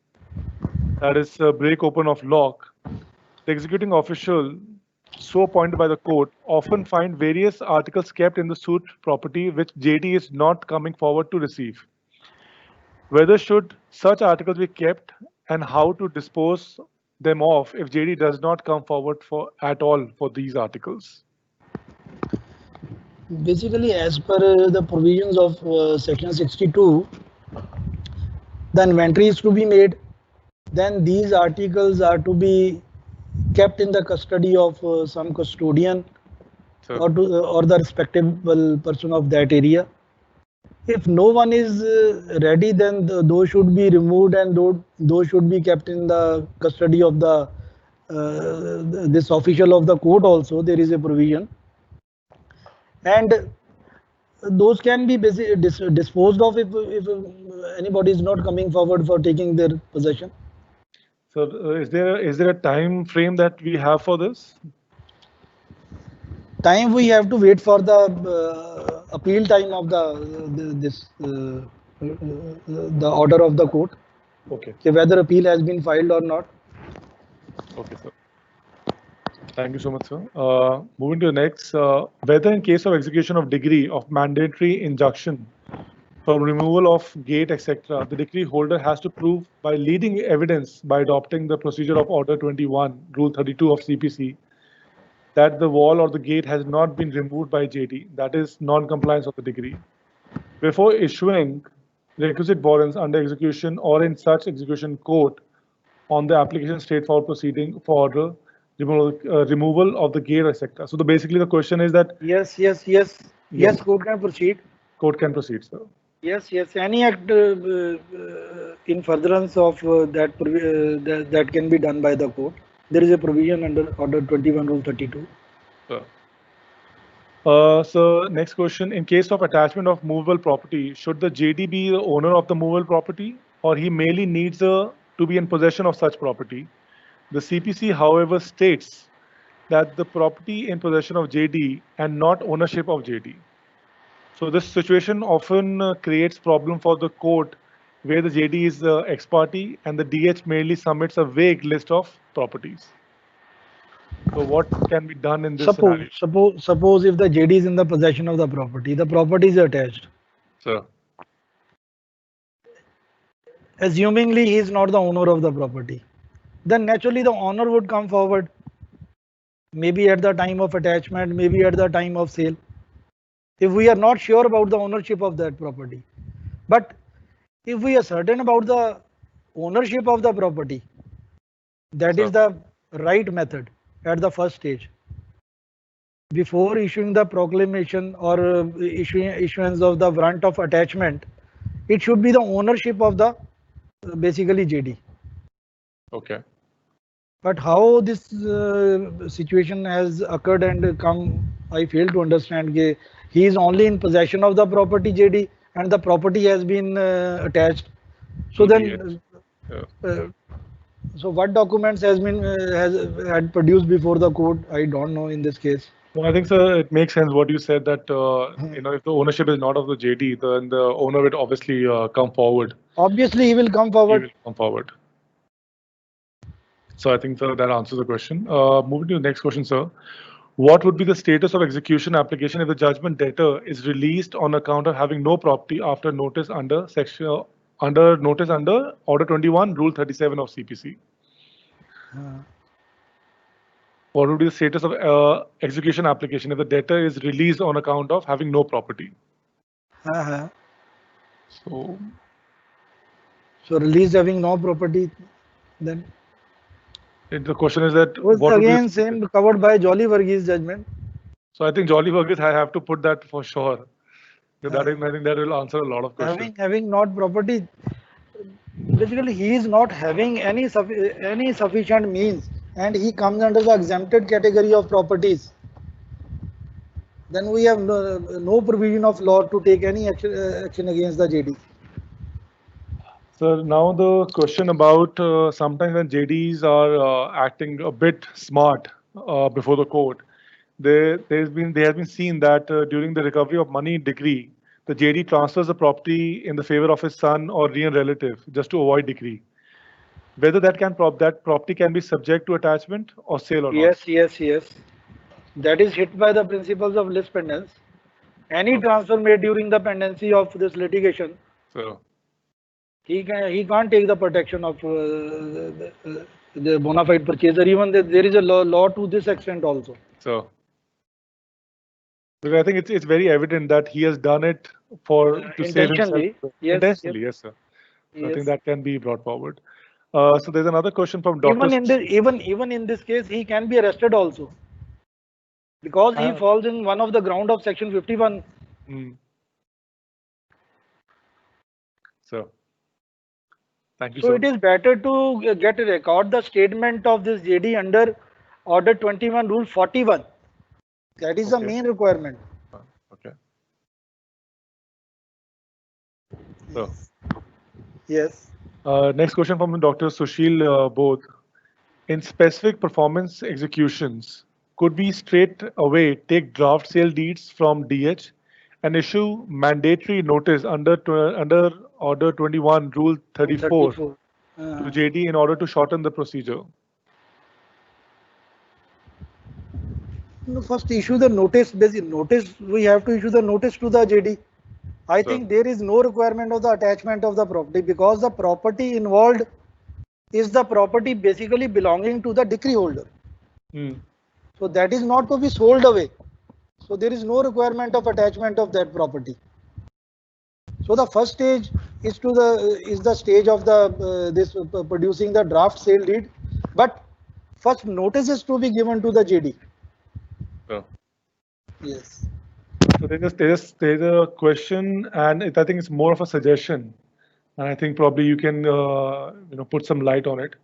that is break open of lock, the executing official so appointed by the court often find various articles kept in the suit property which JD is not coming forward to receive. Whether should such articles be kept and how to dispose them off if JD does not come forward at all for these articles? basically, as per the provisions of section 62, the inventory is to be made. Then these articles are to be kept in the custody of some custodian or the respectable person of that area. If no one is ready, then those should be removed and those should be kept in the custody of the this official of the court. Also, there is a provision, and those can be disposed of if anybody is not coming forward for taking their possession. So is there a time frame that we have for this? Time we have to wait for the appeal time of the order of the court. Okay. Whether appeal has been filed or not. Okay, sir. Thank you so much, sir. Moving to the next, whether in case of execution of degree of mandatory injunction for removal of gate, etc., the decree holder has to prove by leading evidence by adopting the procedure of Order 21, Rule 32 of CPC, that the wall or the gate has not been removed by JD, that is non-compliance of the decree. Before issuing requisite warrants under execution or in such execution court on the application straightforward proceeding for order removal of the gate, etc. So basically the question is that yes, court can proceed. Court can proceed, sir. Yes, any act in furtherance of that can be done by the court. There is a provision under Order 21, Rule 32. Sir. So next question, in case of attachment of movable property, should the JD be the owner of the movable property or he merely needs to be in possession of such property? The CPC, however, states that the property in possession of JD and not ownership of JD. So this situation often creates problem for the court where the JD is the ex parte and the DH merely submits a vague list of properties. So what can be done in this scenario? Suppose if the JD is in the possession of the property is attached. Sir. Assumingly he is not the owner of the property, then naturally the owner would come forward, maybe at the time of attachment, maybe at the time of sale, if we are not sure about the ownership of that property. But if we are certain about the ownership of the property, that is the right method at the first stage. Before issuing the proclamation or issuance of the warrant of attachment, it should be the ownership of the basically JD. Okay. But how this situation has occurred and come, I fail to understand. He is only in possession of the property JD and the property has been attached. So then, so what documents had produced before the court? I don't know in this case. Well, I think, sir, it makes sense what you said that if the ownership is not of the JD, then the owner would obviously come forward. Obviously, he will come forward. So I think, sir, that answers the question. Moving to the next question, sir. What would be the status of execution application if the judgment debtor is released on account of having no property after notice under Order 21, Rule 37 of CPC? What would be the status of execution application if the debtor is released on account of having no property? So released having no property, then? The question is that what again same covered by Jolly Varghese judgment. So I think Jolly Varghese, I have to put that for sure. I think that will answer a lot of questions. Having not property, Basically, he is not having any sufficient means, and he comes under the exempted category of properties. Then we have no provision of law to take any action against the JD. So now the question about sometimes when JDs are acting a bit smart before the court, there has been seen that during the recovery of money decree, the JD transfers the property in the favor of his son or near relative just to avoid decree. Whether that property can be subject to attachment or sale or not. Yes. That is hit by the principles of lis pendens. Any Okay. transfer made during the pendency of this litigation, So he can't take the protection of the bona fide purchaser. Even there is a law to this extent also. so because I think it's very evident that he has done it to save himself Intentionally, yes. intentionally. Yes, sir. So I think that can be brought forward. So there's another question from Dr. Even in this case, he can be arrested also, because he falls in one of the ground of section 51. So thank you, So sir. it is better to get a record the statement of this JD under Order 21 Rule 41. That is the main requirement. Okay. So Yes. next question from Dr. Sushil Bodh. In specific performance executions, could we straight away take draft sale deeds from DH and issue mandatory notice under Order 21 Rule 34 to JD in order to shorten the procedure? No, first issue the notice. Basic notice, we have to issue the notice to the JD. I think there is no requirement of the attachment of the property, because the property involved is the property basically belonging to the decree holder. So that is not to be sold away. So there is no requirement of attachment of that property. So the first stage is the stage of the producing the draft sale deed, but first notice is to be given to the JD. Yes. So there's a question, and I think it's more of a suggestion, and I think probably you can put some light on it.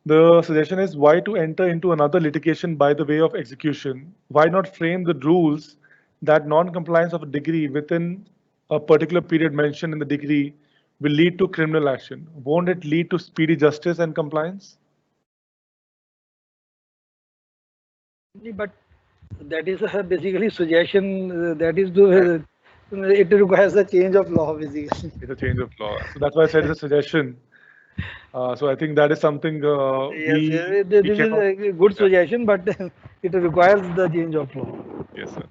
The suggestion is why to enter into another litigation by the way of execution? Why not frame the rules that non-compliance of a decree within a particular period mentioned in the decree will lead to criminal action? Won't it lead to speedy justice and compliance? But that is basically suggestion. That is it requires a change of law basically. It's a change of law. So that's why I said it's a suggestion. So I think that is something this is a good suggestion, but it requires the change of law. Yes, sir.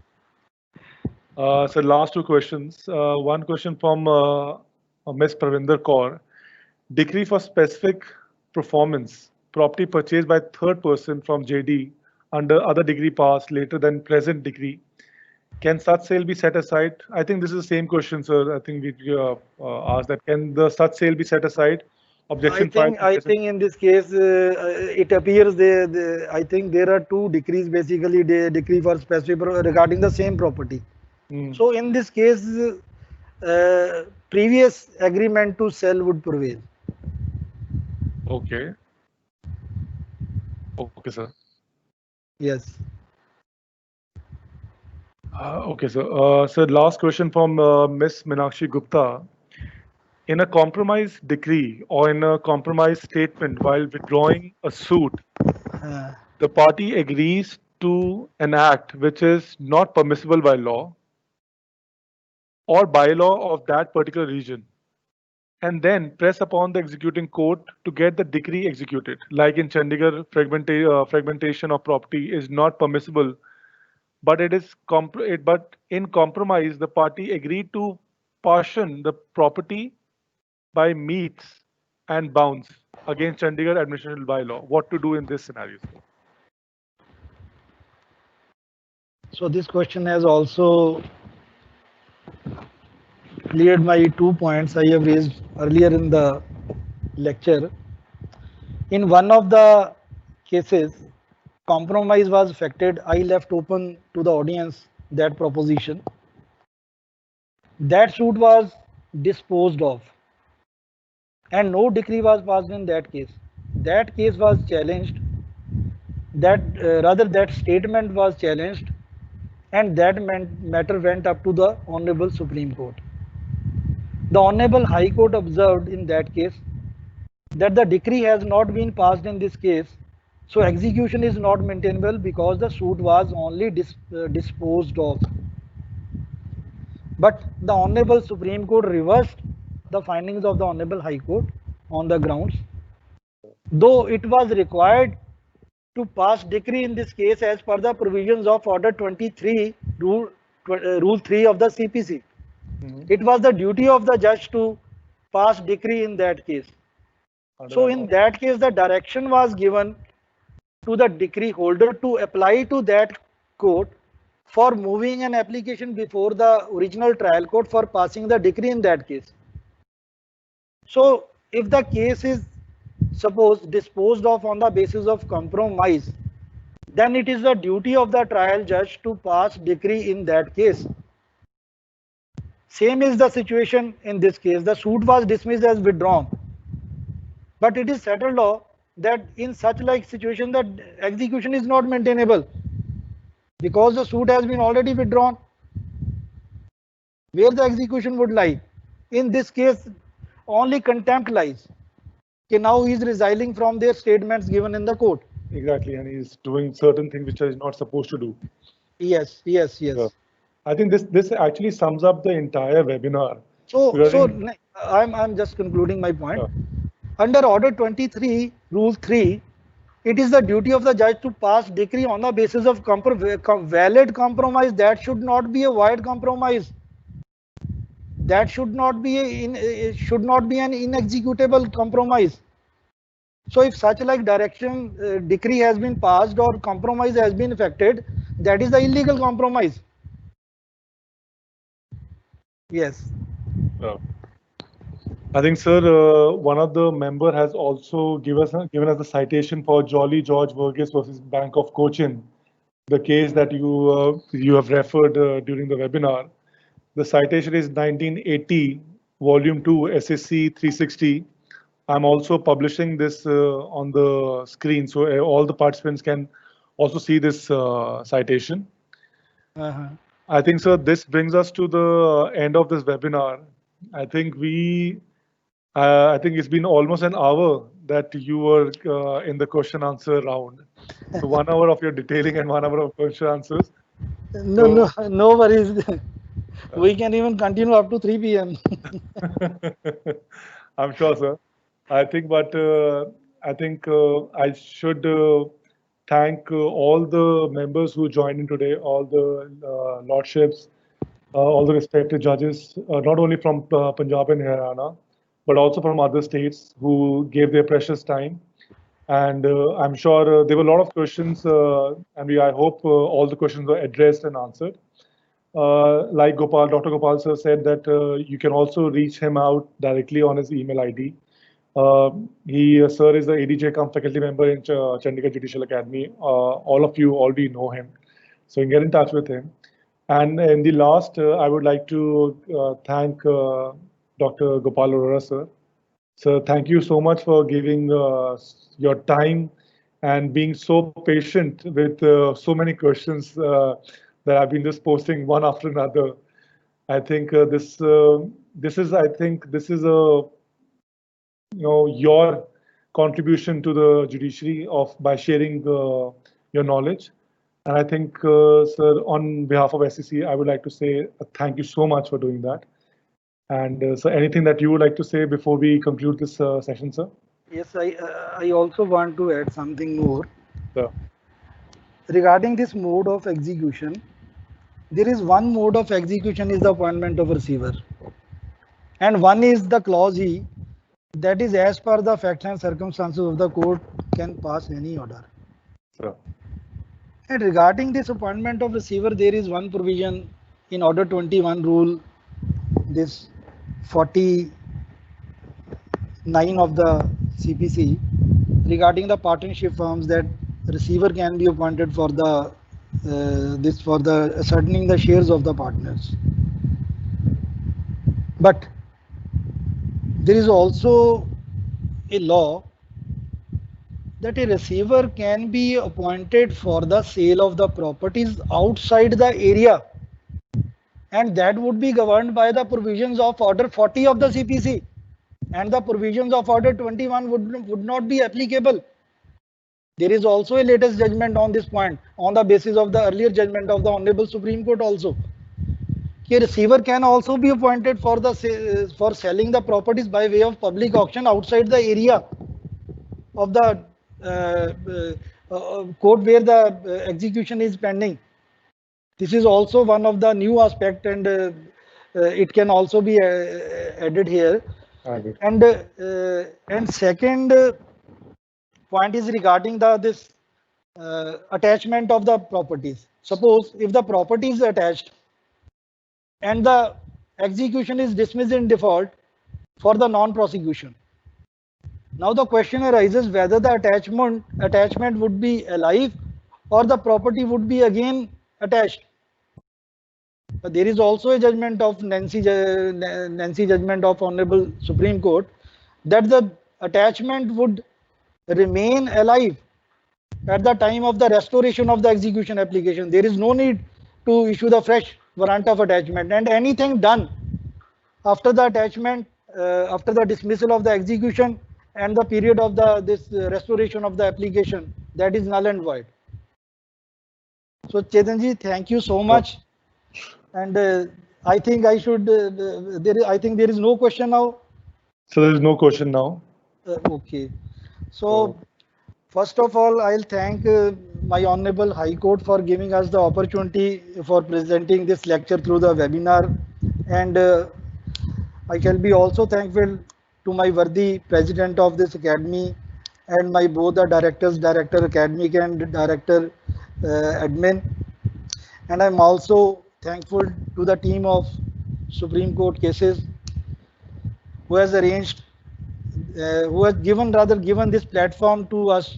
So last two questions. One question from Ms. Pravinder Kaur. Decree for specific performance, property purchased by third person from JD under other decree passed later than present decree. Can such sale be set aside? I think this is the same question, sir. I think we asked that. Can the such sale be set aside? Objection filed. I think in this case, it appears I think there are two decrees basically. Decree for specific regarding the same property. So in this case, previous agreement to sell would prevail. Okay. Okay, sir. Yes. Okay, sir. So last question from Ms. Meenakshi Gupta. In a compromise decree or in a compromise statement while withdrawing a suit, the party agrees to an act which is not permissible by law or bylaw of that particular region, and then press upon the executing court to get the decree executed. Like in Chandigarh, fragmentation of property is not permissible, but but in compromise, the party agreed to partition the property by meets and bounds against Chandigarh administrative bylaw. What to do in this scenario? So this question has also cleared my 2 points I have raised earlier in the lecture. In one of the cases, compromise was affected. I left open to the audience that proposition. That suit was disposed of. and no decree was passed in that case. That case was challenged, that rather that statement was challenged, and that matter went up to the Honorable Supreme Court. The Honorable High Court observed in that case that the decree has not been passed in this case, so execution is not maintainable because the suit was only disposed of. But the Honorable Supreme Court reversed the findings of the Honorable High Court on the grounds, though it was required to pass decree in this case as per the provisions of Order 23, Rule 3 of the CPC. It was the duty of the judge to pass decree in that case. So in that case, the direction was given to the decree holder to apply to that court for moving an application before the original trial court for passing the decree in that case. So if the case is suppose disposed of on the basis of compromise, then it is the duty of the trial judge to pass decree in that case. Same is the situation in this case. The suit was dismissed as withdrawn, but it is settled law that in such like situation that execution is not maintainable because the suit has been already withdrawn. Where the execution would lie? In this case, only contempt lies. Okay, now he is resigning from their statements given in the court. Exactly, and he's doing certain things which he's not supposed to do. Yes. Yeah. I think this actually sums up the entire webinar. So I'm just concluding my point. Yeah. Under Order 23, Rule 3, it is the duty of the judge to pass decree on the basis of valid compromise. That should not be a void compromise. That should not be an inexecutable compromise. So if such like direction decree has been passed or compromise has been effected, that is the illegal compromise. Yes. I think, sir, one of the member has also given us the citation for Jolly George Verghese versus Bank of Cochin, the case that you have referred during the webinar. The citation is 1980, Volume 2, SSC 360. I'm also publishing this on the screen, so all the participants can also see this citation. I think, sir, this brings us to the end of this webinar. I think it's been almost an hour that you were in the question answer round. So 1 hour of your detailing and 1 hour of question answers. No worries. We can even continue up to 3 p.m. I'm sure, sir. I think I should thank all the members who joined in today, all the lordships, all the respected judges, not only from Punjab and Haryana, but also from other states who gave their precious time. And I'm sure there were a lot of questions, and I hope all the questions were addressed and answered. Like Dr. Gopal sir said that you can also reach him out directly on his email ID. Sir is the ADJ cum faculty member in Chandigarh Judicial Academy. All of you already know him, so you can get in touch with him. And in the last, I would like to thank Dr. Gopal Arora sir. Sir, thank you so much for giving your time and being so patient with so many questions that I've been just posting one after another. I think this is your contribution to the judiciary by sharing your knowledge. And I think, sir, on behalf of SCC, I would like to say thank you so much for doing that. And so anything that you would like to say before we conclude this session, sir? Yes, I also want to add something more. Sir. Regarding this mode of execution, there is one mode of execution is the appointment of receiver. And one is the clause E, that is as per the facts and circumstances of the court can pass any order. Sir. And regarding this appointment of receiver, there is one provision in Order 21 Rule, this 49 of the CPC, regarding the partnership firms, that receiver can be appointed for the ascertaining the shares of the partners. But there is also a law that a receiver can be appointed for the sale of the properties outside the area, and that would be governed by the provisions of Order 40 of the CPC, and the provisions of Order 21 would not be applicable. There is also a latest judgment on this point on the basis of the earlier judgment of the Honorable Supreme Court also. A receiver can also be appointed for selling the properties by way of public auction outside the area of the court where the execution is pending. This is also one of the new aspect, and it can also be added here. And second point is regarding this attachment of the properties. Suppose if the property is attached and the execution is dismissed in default for the non-prosecution. Now the question arises whether the attachment would be alive or the property would be again attached. There is also a judgment of Nancy judgment of Honorable Supreme Court that the attachment would remain alive at the time of the restoration of the execution application. There is no need to issue the fresh warrant of attachment, and anything done after the attachment, after the dismissal of the execution and the period of this restoration of the application, that is null and void. So Chetanji, thank you so much. And I think I should. I think there is no question now. So there is no question now. Okay. So first of all, I'll thank my Honorable High Court for giving us the opportunity for presenting this lecture through the webinar, and I shall be also thankful to my worthy president of this academy and my both the directors, Director Academic and Director Admin, and I'm also thankful to the team of Supreme Court cases who has arranged, who has given this platform to us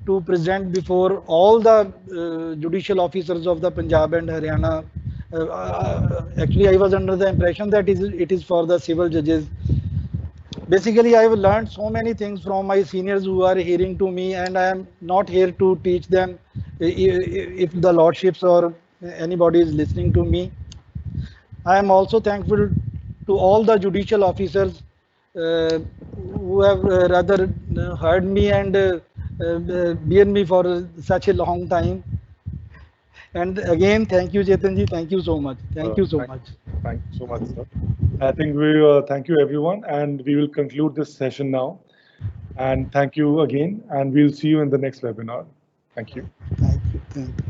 to present before all the judicial officers of the Punjab and Haryana. Actually, I was under the impression that it is for the civil judges. Basically, I have learned so many things from my seniors who are hearing to me, and I am not here to teach them if the lordships or anybody is listening to me. I am also thankful to all the judicial officers who have rather heard me and beared me for such a long time. And again, thank you, Chetanji. Thank you so much. Thank you so much. Thank you so much, sir. I think we thank you, everyone, and we will conclude this session now. And thank you again, and we'll see you in the next webinar. Thank you. Thank you. Thank you.